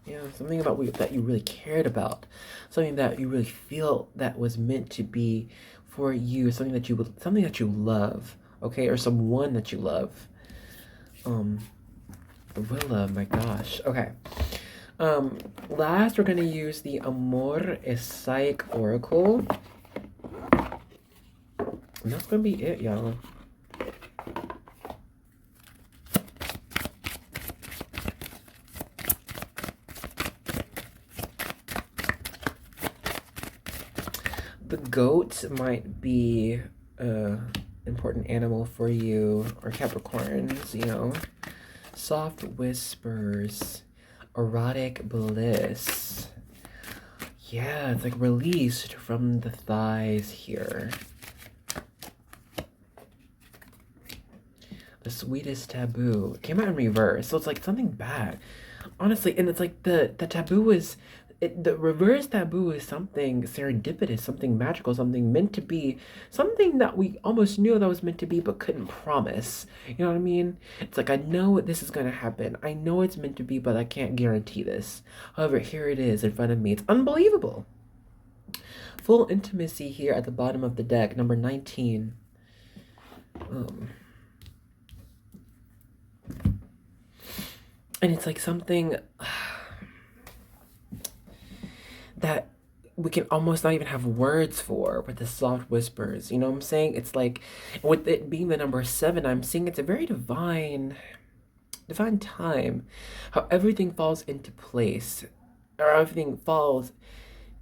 Yeah, something about that you really cared about, something that you really feel that was meant to be for you, something that you love, okay, or someone that you love. Will love, my gosh. Okay. Last we're gonna use the Amor Psych Oracle. And that's gonna be it, y'all. The goat might be an important animal for you, or Capricorns, you know. Soft whispers, erotic bliss. Yeah, it's like released from the thighs here. The sweetest taboo. It came out in reverse, so it's like something bad. Honestly, and it's like the taboo is... the reverse taboo is something serendipitous, something magical, something meant to be, something that we almost knew that was meant to be but couldn't promise. You know what I mean? It's like, I know this is going to happen. I know it's meant to be, but I can't guarantee this. However, here it is in front of me. It's unbelievable. Full intimacy here at the bottom of the deck, number 19. And it's like something... that we can almost not even have words for with the soft whispers. You know what I'm saying? It's like, with it being the number 7, I'm seeing it's a very divine time. How everything falls into place. Or everything falls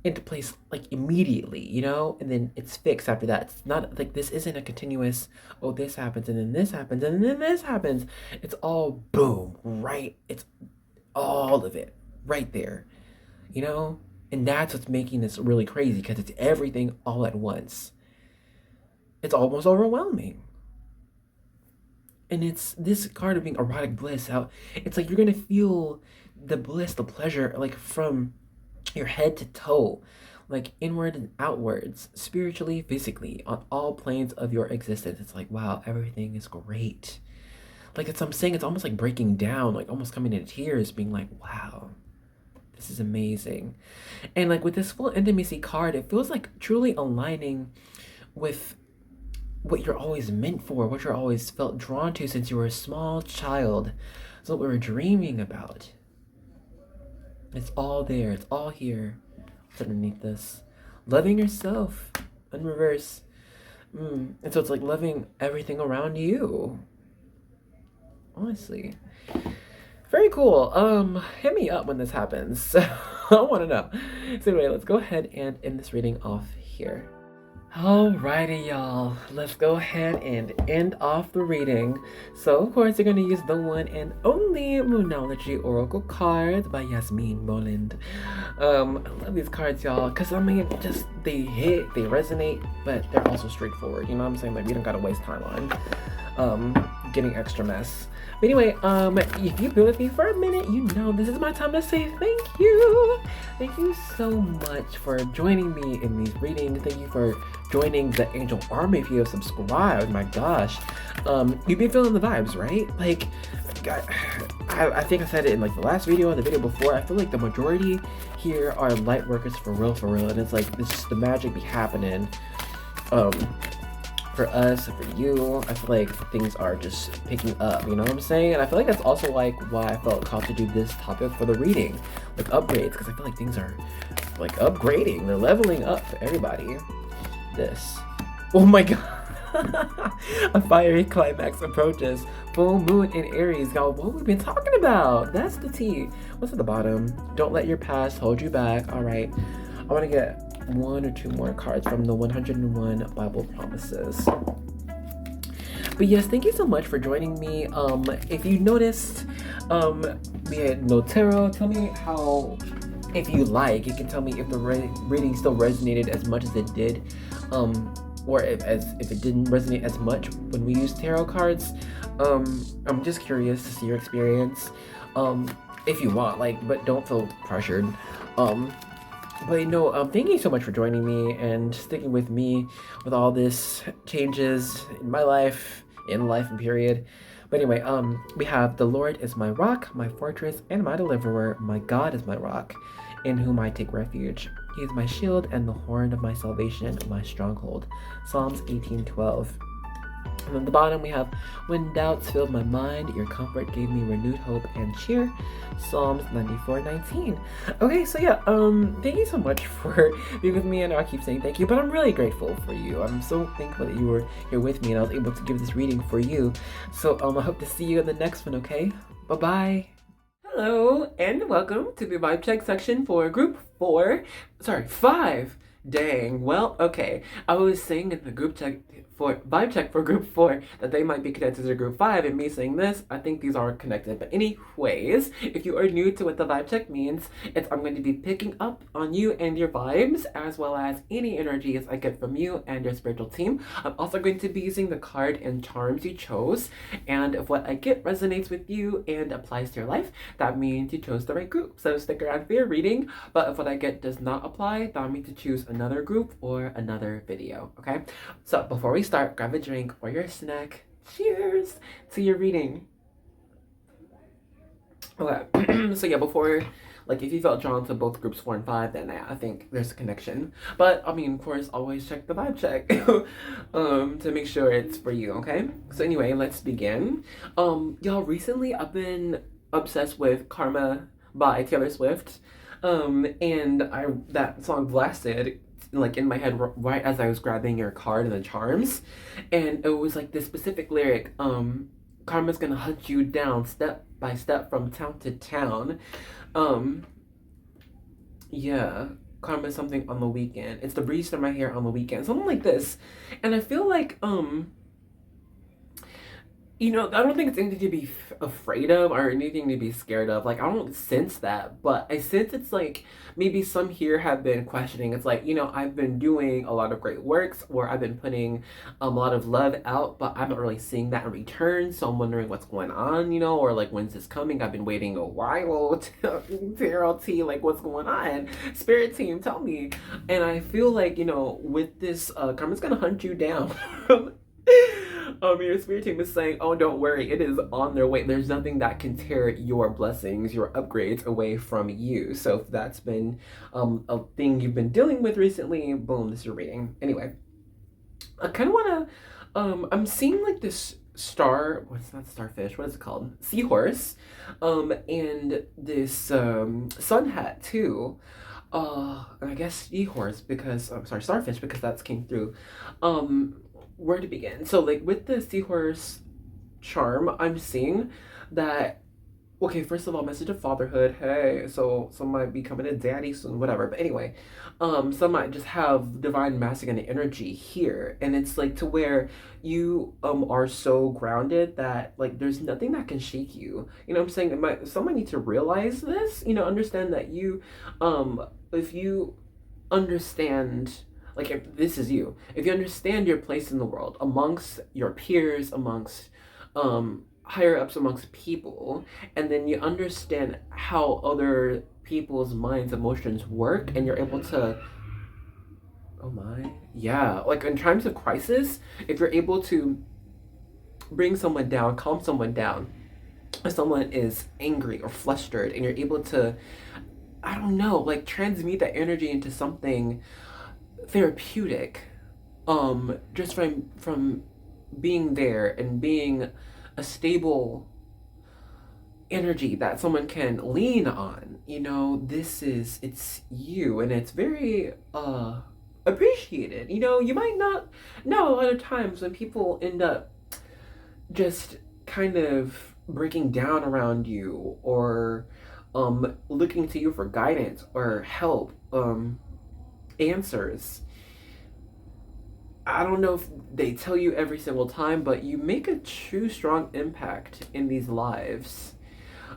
into place like immediately, you know? And then it's fixed after that. It's not like this isn't a continuous, oh, this happens and then this happens and then this happens. It's all boom, right? It's all of it right there, you know? And that's what's making this really crazy, because it's everything all at once. It's almost overwhelming. And it's this card of being erotic bliss. How it's like you're going to feel the bliss, the pleasure, like from your head to toe, like inward and outwards, spiritually, physically, on all planes of your existence. It's like, wow, everything is great. Like I'm saying, it's almost like breaking down, like almost coming into tears, being like, wow. This is amazing. And like with this full intimacy card, it feels like truly aligning with what you're always meant for, what you're always felt drawn to since you were a small child. It's what we were dreaming about. It's all there. It's all here. What's underneath this? Loving yourself in reverse. And so it's like loving everything around you. Honestly. Very cool. Hit me up when this happens. I want to know. So anyway, let's go ahead and end this reading off here. Alrighty, y'all. Let's go ahead and end off the reading. So, of course, you're going to use the one and only Moonology Oracle cards by Yasmin Boland. I love these cards, y'all, because, I mean, just, they hit, they resonate, but they're also straightforward. You know what I'm saying? Like, we don't got to waste time on getting extra mess. But anyway, if you've been with me for a minute, you know this is my time to say thank you. Thank you so much for joining me in these readings. Thank you for joining the Angel Army if you have subscribed. My gosh. You've been feeling the vibes, right? Like, I think I said it in like the last video and the video before. I feel like the majority here are light workers for real. And it's like, it's just the magic be happening. For us, for you, I feel like things are just picking up, you know what I'm saying? And I feel like that's also like why I felt called to do this topic for the reading, like upgrades, because I feel like things are like upgrading, they're leveling up for everybody. This, oh my god, a fiery climax approaches, full moon in Aries. Y'all, what we've been talking about, that's the tea. What's at the bottom? Don't let your past hold you back. All right, I want to get one or two more cards from the 101 Bible Promises. But yes, thank you so much for joining me. If you noticed, we had no tarot. Tell me how, if you like, you can tell me if the reading still resonated as much as it did, or if it didn't resonate as much when we used tarot cards. I'm just curious to see your experience. If you want, like, but don't feel pressured. But no, thank you so much for joining me and sticking with me with all this changes in my life, and period. But anyway, we have the Lord is my rock, my fortress, and my deliverer. My God is my rock, in whom I take refuge. He is my shield and the horn of my salvation, my stronghold. Psalms 18:12. And at the bottom we have, when doubts filled my mind, your comfort gave me renewed hope and cheer. Psalms 94:19. Okay, so yeah, thank you so much for being with me. I know I keep saying thank you, but I'm really grateful for you. I'm so thankful that you were here with me and I was able to give this reading for you. So I hope to see you in the next one, okay? Bye-bye. Hello, and welcome to the vibe check section for group 5. Dang, well, okay. I was saying in the group check for vibe check for group 4 that they might be connected to group 5, and me saying this, I think these are connected. But anyways, if you are new to what the vibe check means, I'm going to be picking up on you and your vibes, as well as any energies I get from you and your spiritual team. I'm also going to be using the card and charms you chose, and if what I get resonates with you and applies to your life, that means you chose the right group. So stick around for your reading, but if what I get does not apply, that means to choose another group or another video, okay? So before we start, grab a drink or your snack. Cheers to your reading. Okay, so yeah, before, like, if you felt drawn to both groups 4 and 5, then I think there's a connection. But I mean, of course, always check the vibe check to make sure it's for you, okay? So anyway, let's begin. Y'all, recently I've been obsessed with Karma by Taylor Swift. And that song blasted like in my head right as I was grabbing your card and the charms, and it was like this specific lyric, karma's gonna hunt you down step by step from town to town. Yeah, karma's something on the weekend, it's the breeze through my hair on the weekend, something like this. And I feel like you know, I don't think it's anything to be afraid of or anything to be scared of. Like, I don't sense that, but I sense it's like maybe some here have been questioning. It's like, you know, I've been doing a lot of great works, or I've been putting a lot of love out, but I'm not really seeing that in return. So I'm wondering what's going on, you know, or like, when's this coming? I've been waiting a while. Tarot T, like, what's going on? Spirit team, tell me. And I feel like, you know, with this, karma's gonna hunt you down. Your spirit team is saying, oh, don't worry, it is on their way. There's nothing that can tear your blessings, your upgrades away from you. So if that's been a thing you've been dealing with recently, boom, this is your reading. Anyway, I kind of want to, I'm seeing like this star, what's not starfish, what is it called? Seahorse, and this sun hat too. I guess seahorse because, I'm sorry, starfish because that's came through. Where to begin? So like with the seahorse charm, I'm seeing that, okay, first of all, message of fatherhood. Hey, so some might be coming a daddy soon, whatever. But anyway, some might just have divine masculine energy here, and it's like to where you are so grounded that like there's nothing that can shake you. You know what I'm saying? Someone need to realize this. You know, understand that you, if you understand, like if this is you, if you understand your place in the world amongst your peers, amongst higher ups, amongst people, and then you understand how other people's minds, emotions work, and you're able to, oh my, yeah, like in times of crisis, if you're able to bring someone down, calm someone down, if someone is angry or flustered, and you're able to, I don't know, like transmute that energy into something therapeutic, just from being there and being a stable energy that someone can lean on. You know, it's you, and it's very appreciated. You know, you might not know a lot of times when people end up just kind of breaking down around you, or looking to you for guidance or help, answers. I don't know if they tell you every single time, but you make a true strong impact in these lives.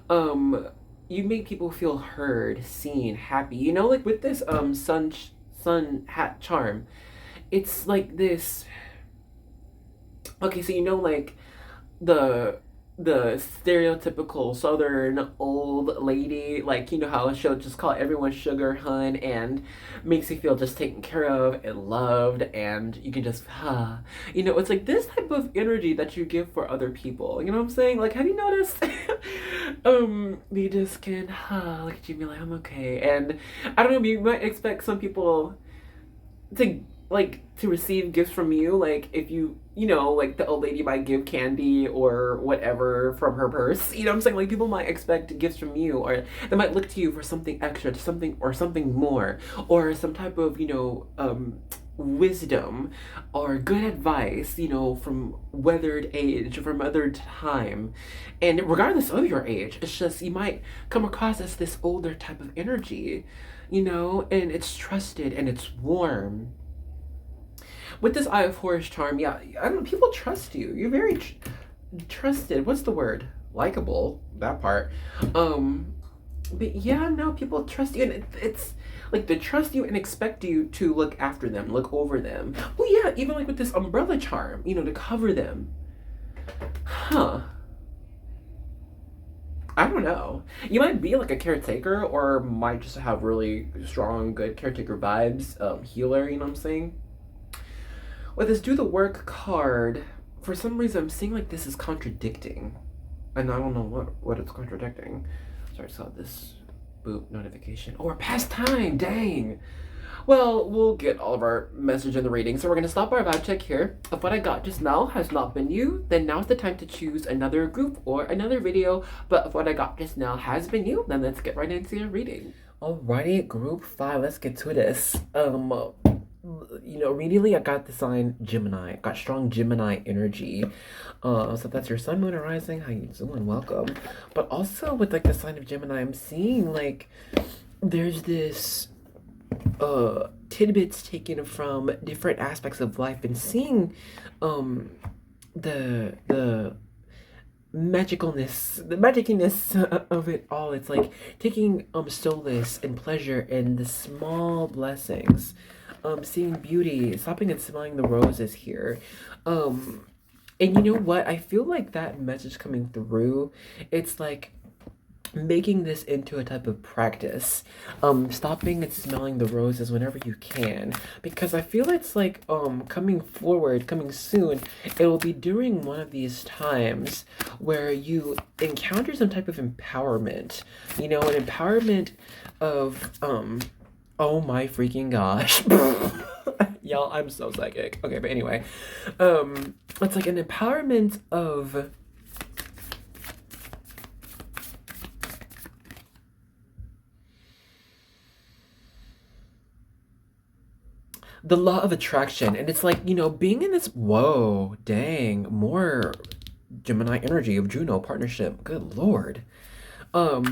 Um, you make people feel heard, seen, happy. You know, like with this sun hat charm, it's like this. Okay, so you know, like the the stereotypical southern old lady, like you know how she'll just call everyone sugar hun and makes you feel just taken care of and loved, and you can just you know, it's like this type of energy that you give for other people. You know what I'm saying? Like, have you noticed? They just can look at you and be like, I'm okay. And I don't know, you might expect some people to to receive gifts from you, like if you know, like the old lady might give candy or whatever from her purse. You know what I'm saying? Like people might expect gifts from you, or they might look to you for something extra, to something or something more, or some type of, you know, wisdom or good advice, you know, from weathered age, from other time. And regardless of your age, it's just you might come across as this older type of energy, you know, and it's trusted and it's warm. With this Eye of Horus charm, yeah, I don't know, people trust you. You're very trusted. What's the word? Likable, that part. But yeah, no, people trust you, and it's like they trust you and expect you to look after them, look over them. Oh yeah, even like with this umbrella charm, you know, to cover them. Huh. I don't know. You might be like a caretaker, or might just have really strong, good caretaker vibes. Healer, you know what I'm saying? With this do the work card, for some reason I'm seeing like this is contradicting. And I don't know what it's contradicting. Sorry, I saw this boop notification. Oh, we're past time, dang. Well, we'll get all of our message in the reading. So we're gonna stop our vibe check here. If what I got just now has not been you, then now's the time to choose another group or another video. But if what I got just now has been you, then let's get right into your reading. Alrighty, group 5, let's get to this. You know, immediately I got the sign Gemini. Got strong Gemini energy. So that's your sun, moon, and rising. How you doing? Welcome. But also with like the sign of Gemini, I'm seeing like there's this tidbits taken from different aspects of life, and seeing the magicalness of it all. It's like taking solace and pleasure in the small blessings. Seeing beauty, stopping and smelling the roses here. And you know what? I feel like that message coming through, it's like making this into a type of practice, stopping and smelling the roses whenever you can, because I feel it's like coming soon, it will be during one of these times where you encounter some type of empowerment, an empowerment of oh my freaking gosh. Y'all, I'm so psychic. Okay, but anyway, it's like an empowerment of the law of attraction. And it's like, being in this, whoa, dang, more Gemini energy of Juno partnership. Good Lord. Yeah,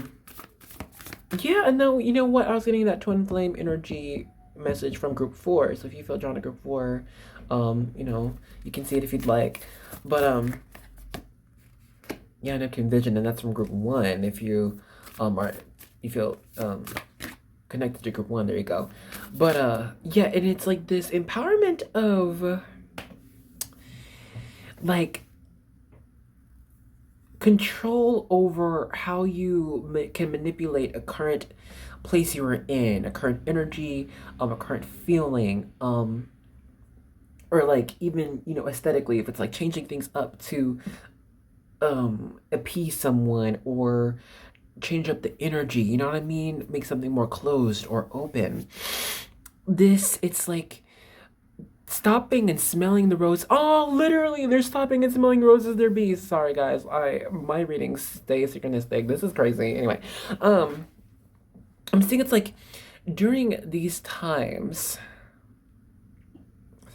and no, you know what? I was getting that twin flame energy message from group 4. So if you feel drawn to group 4, you can see it if you'd like. But, yeah, Neptune Vision, and that's from group 1. If you, you feel, connected to group 1, there you go. But yeah, and it's like this empowerment of like control over how you can manipulate a current place you are in, a current energy, a current feeling, or like even aesthetically, if it's like changing things up to appease someone or change up the energy, you know what I mean? Make something more closed or open. It's like stopping and smelling the rose. Oh, literally, they're stopping and smelling roses, they're bees. Sorry, guys. My readings stay synchronistic. This is crazy. Anyway, I'm seeing it's like during these times.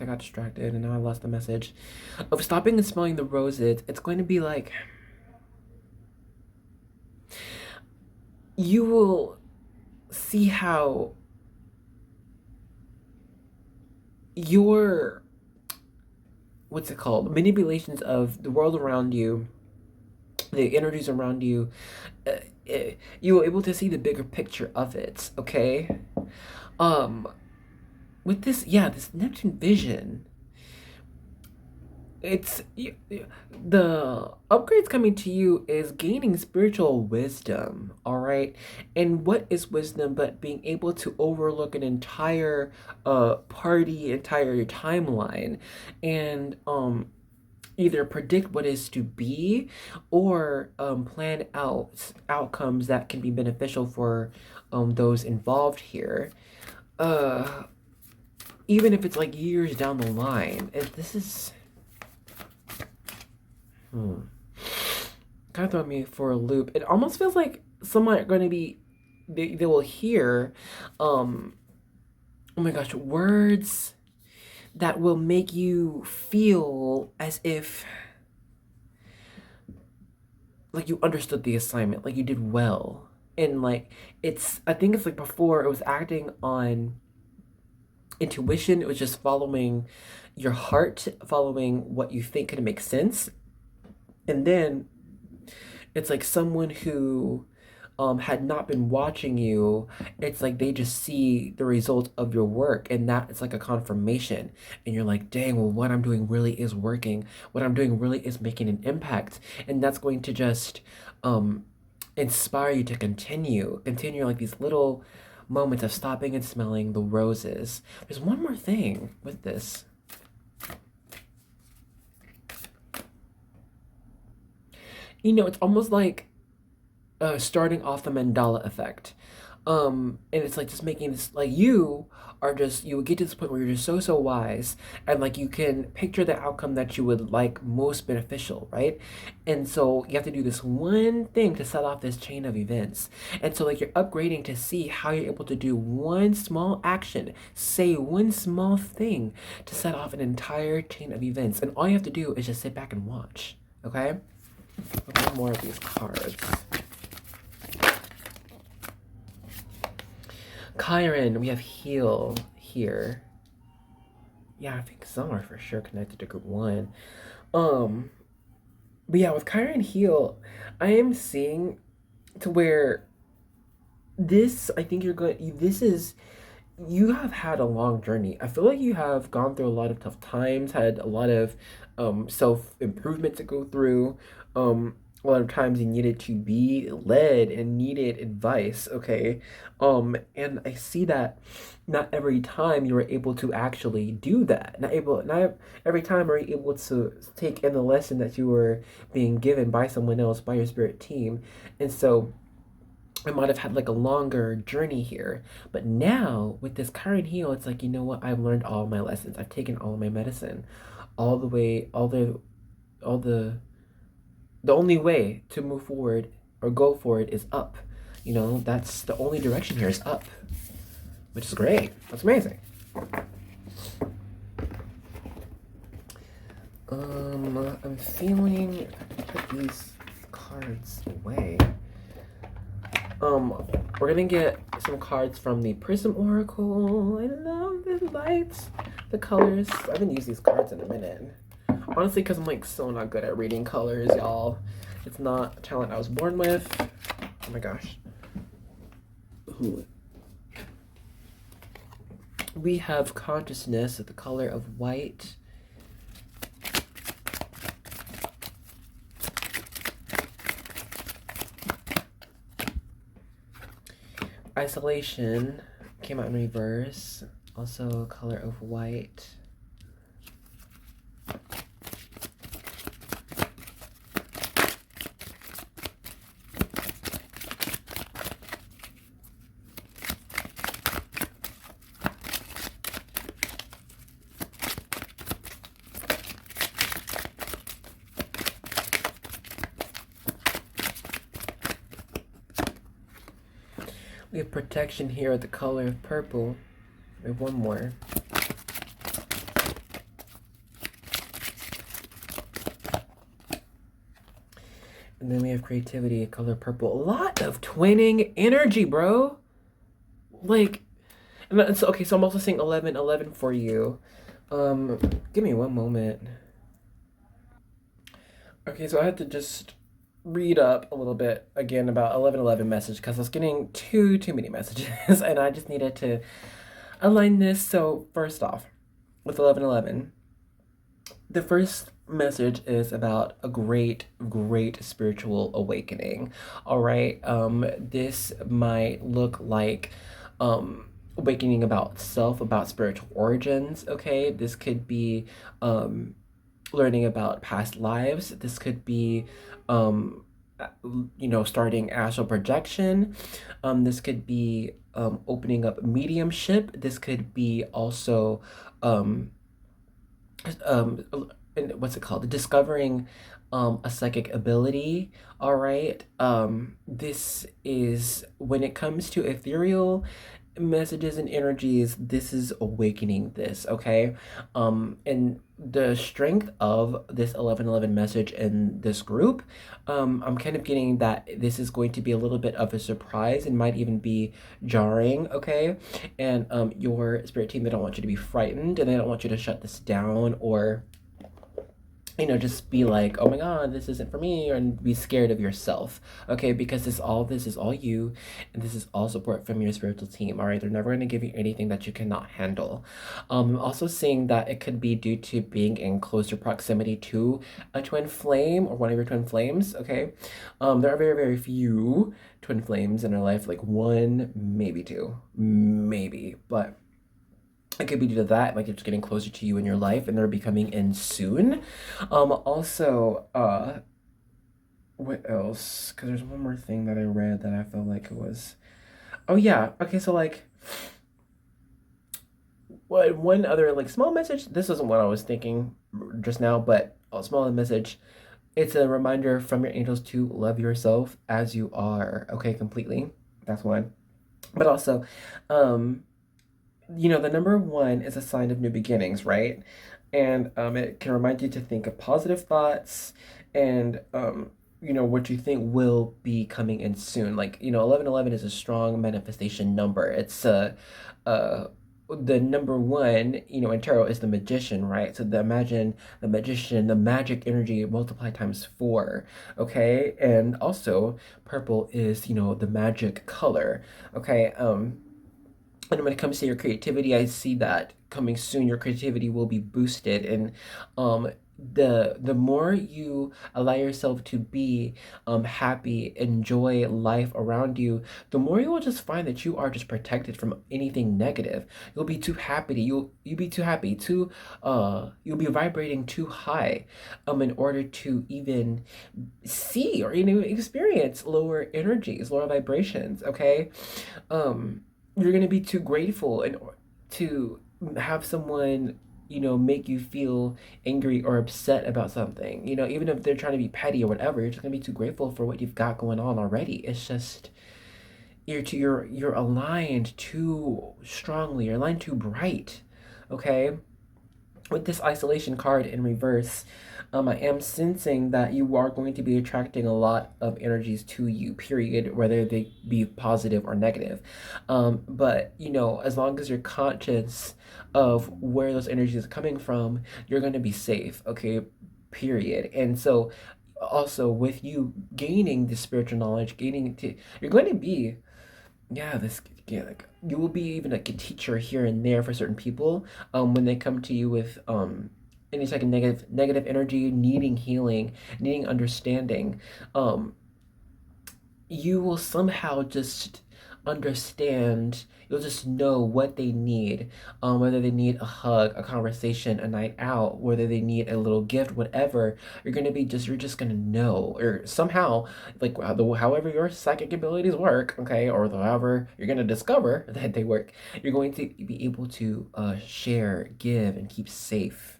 I got distracted and now I lost the message of stopping and smelling the roses. It's going to be like you will see how your manipulations of the world around you, the energies around you, you will able to see the bigger picture of it. Okay, with this, yeah, this Neptune vision, it's the upgrades coming to you is gaining spiritual wisdom. All right, and what is wisdom but being able to overlook an entire entire timeline, and either predict what is to be or plan out outcomes that can be beneficial for those involved here, even if it's like years down the line. This is kind of throwing me for a loop. It almost feels like someone are going to be, they will hear, oh my gosh, words that will make you feel as if like you understood the assignment, like you did well. And like, I think it's like before it was acting on intuition. It was just following your heart, following what you think could make sense. And then it's like someone who had not been watching you. It's like they just see the result of your work, and that it's like a confirmation. And you're like, dang, well, what I'm doing really is working. What I'm doing really is making an impact. And that's going to just inspire you to continue like these little moments of stopping and smelling the roses. There's one more thing with this. It's almost like starting off the Mandela effect. And it's like just making this, like you would get to this point where you're just so wise, and like you can picture the outcome that you would like most beneficial, right? And so you have to do this one thing to set off this chain of events. And so like you're upgrading to see how you're able to do one small action, say one small thing to set off an entire chain of events. And all you have to do is just sit back and watch, okay? Okay, more of these cards. Chiron, we have heal here. Yeah, I think some are for sure connected to group 1. But yeah, with Chiron heal, I am seeing to where this, I think you have had a long journey. I feel like you have gone through a lot of tough times, had a lot of self-improvement to go through, a lot of times you needed to be led and needed advice, okay? And I see that not every time you were able to actually do that. Not every time are you able to take in the lesson that you were being given by someone else, by your spirit team. And so I might have had like a longer journey here. But now with this current heal, it's like, you know what? I've learned all my lessons. I've taken all my medicine. All the way, all the only way to move forward or go forward is up. You know, that's the only direction here is up, which is great. That's amazing. I'm feeling put these cards away. We're gonna get some cards from the Prism Oracle. I love the lights, the colors. I haven't used these cards in a minute. Honestly, because I'm like so not good at reading colors, y'all. It's not a talent I was born with. Oh my gosh. Ooh. We have consciousness of the color of white. Isolation came out in reverse. Also color of white. We have protection here at the color of purple. We have one more. And then we have creativity, color purple. A lot of twinning energy, bro. Like, and that's, okay, so I'm also seeing 11 for you. Give me one moment. Okay, so I had to just read up a little bit again about 11 message because I was getting too many messages and I just needed to align this. So first off, with 11, the first message is about a great spiritual awakening. All right, this might look like awakening about self, about spiritual origins. Okay, this could be learning about past lives. This could be starting astral projection. This could be opening up mediumship. This could be also what's it called? Discovering a psychic ability. All right. This is when it comes to ethereal messages and energies, this is awakening this, okay? And the strength of this 11 message in this group, I'm kind of getting that this is going to be a little bit of a surprise and might even be jarring, okay? And your spirit team, they don't want you to be frightened and they don't want you to shut this down or just be like, oh my god, this isn't for me, and be scared of yourself, okay? Because this is all you, and this is all support from your spiritual team, all right? They're never going to give you anything that you cannot handle. I'm also seeing that it could be due to being in closer proximity to a twin flame or one of your twin flames, okay? There are very few twin flames in our life, like one, maybe two, maybe, but it could be due to that, like it's getting closer to you in your life and they're becoming in soon. Also, what else? Because there's one more thing that I read that I felt like it was, oh yeah, okay, so like, one other like small message, this isn't what I was thinking just now, but a small message, it's a reminder from your angels to love yourself as you are, okay, completely. That's one. But also, the number 1 is a sign of new beginnings, right? And it can remind you to think of positive thoughts and, what you think will be coming in soon. Like, 11 is a strong manifestation number. It's the number 1, in tarot is the magician, right? So imagine the magician, the magic energy multiplied times 4, okay? And also, purple is, the magic color, okay? And when it comes to your creativity, I see that coming soon, your creativity will be boosted. And the more you allow yourself to be happy, enjoy life around you, the more you will just find that you are just protected from anything negative. You'll be too happy to, you'll be too happy too, you'll be vibrating too high in order to even see or experience lower energies, lower vibrations. Okay, you're gonna be too grateful and to have someone make you feel angry or upset about something. Even if they're trying to be petty or whatever, you're just gonna be too grateful for what you've got going on already. It's just you're aligned too strongly. You're aligned too bright. Okay, with this isolation card in reverse, I am sensing that you are going to be attracting a lot of energies to you, period, whether they be positive or negative. But, as long as you're conscious of where those energies are coming from, you're going to be safe, okay, period. And so, also with you gaining this spiritual knowledge, you're going to be, like you will be even like a teacher here and there for certain people when they come to you with any type of negative energy, needing healing, needing understanding. You will somehow just understand. You'll just know what they need, whether they need a hug, a conversation, a night out, whether they need a little gift, whatever. You're just gonna know, or somehow, like however your psychic abilities work, okay, or however you're gonna discover that they work, you're going to be able to share, give, and keep safe.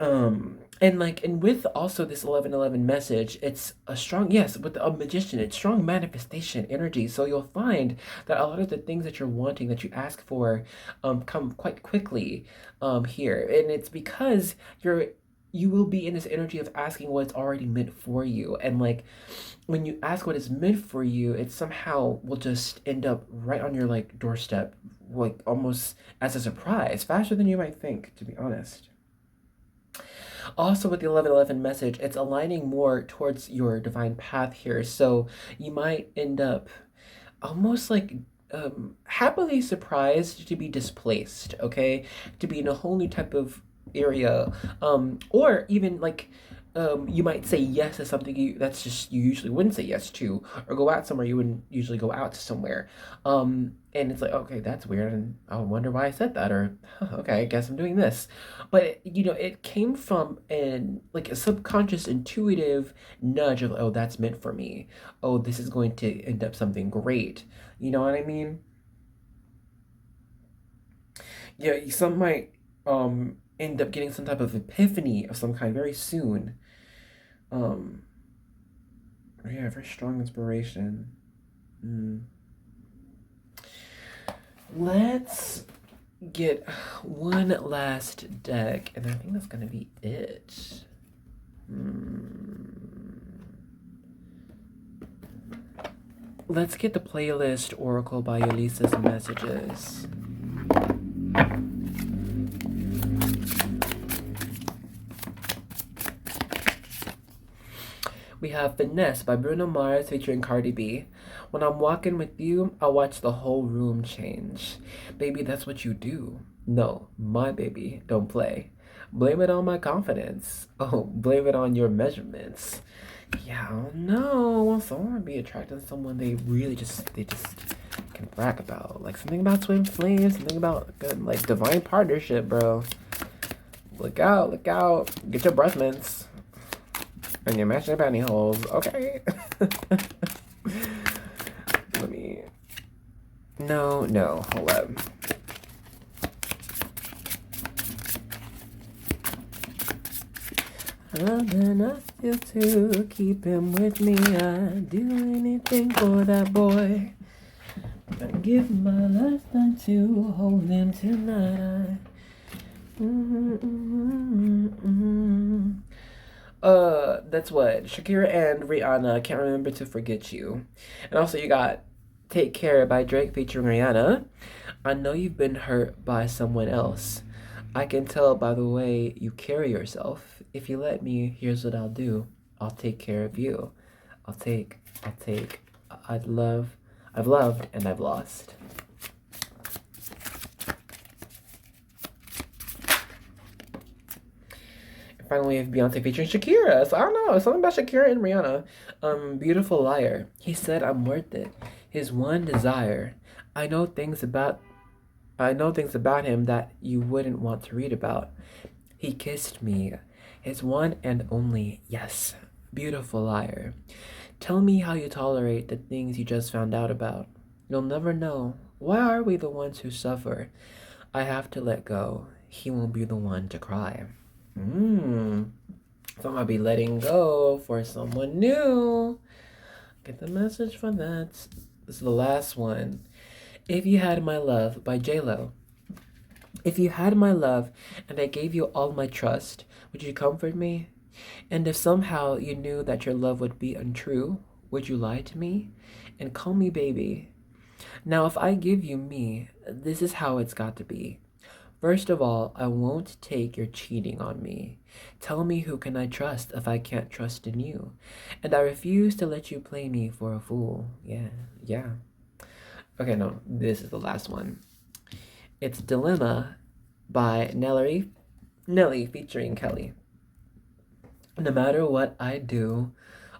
And with also this 1111 message, it's a strong, yes, with a magician, it's strong manifestation energy. So you'll find that a lot of the things that you're wanting, that you ask for, come quite quickly here. And it's because you will be in this energy of asking what's already meant for you. And like when you ask what is meant for you, it somehow will just end up right on your like doorstep, like almost as a surprise, faster than you might think, to be honest. Also, with the 1111 message, it's aligning more towards your divine path here. So you might end up almost like happily surprised to be displaced, okay? To be in a whole new type of area. Or even like you might say yes to something that's just you usually wouldn't say yes to, or go out somewhere you wouldn't usually go out to somewhere. And it's like, okay, that's weird, and I wonder why I said that, or okay, I guess I'm doing this. But it came from a subconscious, intuitive nudge of, oh, that's meant for me. Oh, this is going to end up something great. You know what I mean? Yeah, some might end up getting some type of epiphany of some kind very soon. Um, yeah, very strong inspiration. Let's get one last deck, and I think that's gonna be it. Let's get the playlist Oracle by Elisa's Messages. We have Finesse by Bruno Mars featuring Cardi B. When I'm walking with you, I watch the whole room change. Baby, that's what you do. No, my baby, don't play. Blame it on my confidence. Oh, blame it on your measurements. Yeah, I don't know. Well, someone would be attracted to someone they just can brag about. Like something about twin flames, something about good, like divine partnership, bro. Look out, look out. Get your breath mints. And your matching pantyhose. Okay. Let me. No, hold up. And I still to keep him with me. I'd do anything for that boy. I give my lifetime to hold him tonight. That's what Shakira and Rihanna, Can't Remember to Forget You. And also you got Take Care by Drake featuring Rihanna. I know you've been hurt by someone else. I can tell by the way you carry yourself. If you let me, here's what I'll do. I'll take care of you. I'll take. I've loved and I've lost. Finally, we have Beyonce featuring Shakira. So I don't know, something about Shakira and Rihanna. Beautiful liar. He said I'm worth it. His one desire. I know things about him that you wouldn't want to read about. He kissed me. His one and only yes. Beautiful liar. Tell me how you tolerate the things you just found out about. You'll never know. Why are we the ones who suffer? I have to let go. He won't be the one to cry. So I'm gonna be letting go for someone new. Get the message for that. This is the last one. If You Had My Love by J-Lo. If you had my love and I gave you all my trust, would you comfort me? And if somehow you knew that your love would be untrue, would you lie to me and call me baby? Now if I give you me, this is how it's got to be. First of all, I won't take your cheating on me. Tell me who can I trust if I can't trust in you? And I refuse to let you play me for a fool. Yeah. Okay, no, this is the last one. It's Dilemma by Nelly featuring Kelly. No matter what I do,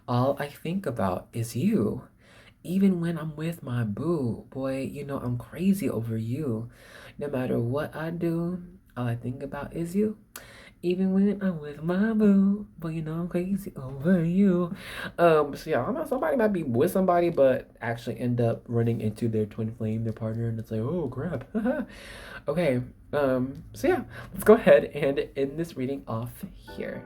all I think about is you. Even when I'm with my boo, boy, you know I'm crazy over you. No matter what I do, all I think about is you. Even when I'm with my boo, boy, you know I'm crazy over you. So yeah, I don't know, somebody might be with somebody, but actually end up running into their twin flame, their partner, and it's like, oh crap. Okay, so yeah, let's go ahead and end this reading off here.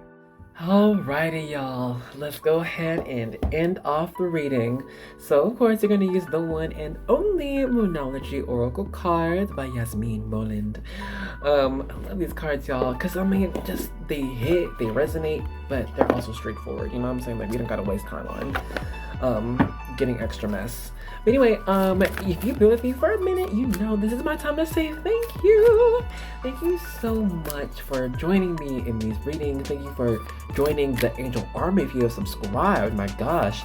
Alrighty, y'all. Let's go ahead and end off the reading. So, of course, you're going to use the one and only Moonology Oracle cards by Yasmin Boland. I love these cards, y'all, because, I mean, just, they hit, they resonate, but they're also straightforward. You know what I'm saying? Like, we don't got to waste time on getting extra mess. But anyway, if you've been with me for a minute, you know this is my time to say thank you. Thank you so much for joining me in these readings. Thank you for joining the Angel Army if you have subscribed. My gosh.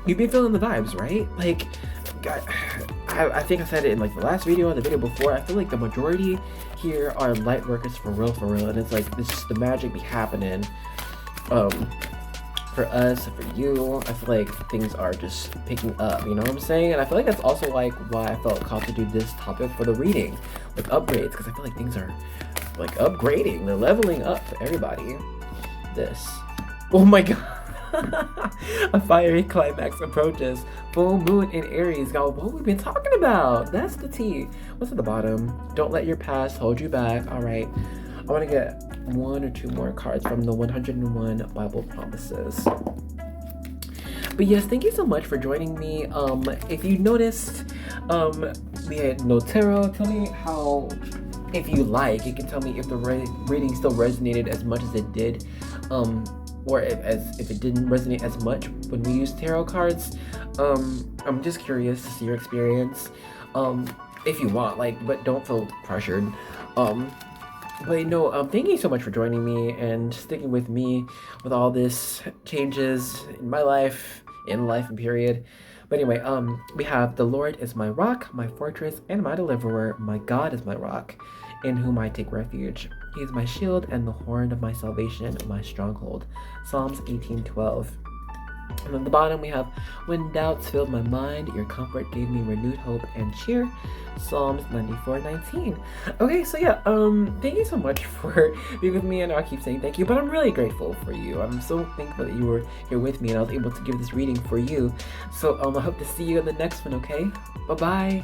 You've been feeling the vibes, right? Like, I think I said it in like the last video or the video before. I feel like the majority here are light workers for real. And it's like, it's just the magic be happening. For us, for you, I feel like things are just picking up, you know what I'm saying? And I feel like that's also like why I felt called to do this topic for the reading, like upgrades, because I feel like things are like upgrading, they're leveling up for everybody. This, oh my god. A fiery climax approaches. Full moon in Aries. God, what we've been talking about? That's the tea. What's at the bottom? Don't let your past hold you back. All right. I want to get one or two more cards from the 101 Bible Promises. But yes, thank you so much for joining me. If you noticed, we had no tarot. Tell me how, if you like, you can tell me if the reading still resonated as much as it did, or if it didn't resonate as much when we used tarot cards. I'm just curious to see your experience. If you want, like, but don't feel pressured. But no, thank you so much for joining me and sticking with me with all this changes in my life, and period. But anyway, we have the Lord is my rock, my fortress, and my deliverer. My God is my rock, in whom I take refuge. He is my shield and the horn of my salvation, my stronghold. Psalms 18:12. And at the bottom we have, when doubts filled my mind, your comfort gave me renewed hope and cheer. Psalms 94:19. Okay, so yeah, thank you so much for being with me, and I'll keep saying thank you, but I'm really grateful for you. I'm so thankful that you were here with me and I was able to give this reading for you. So I hope to see you in the next one, okay? Bye-bye.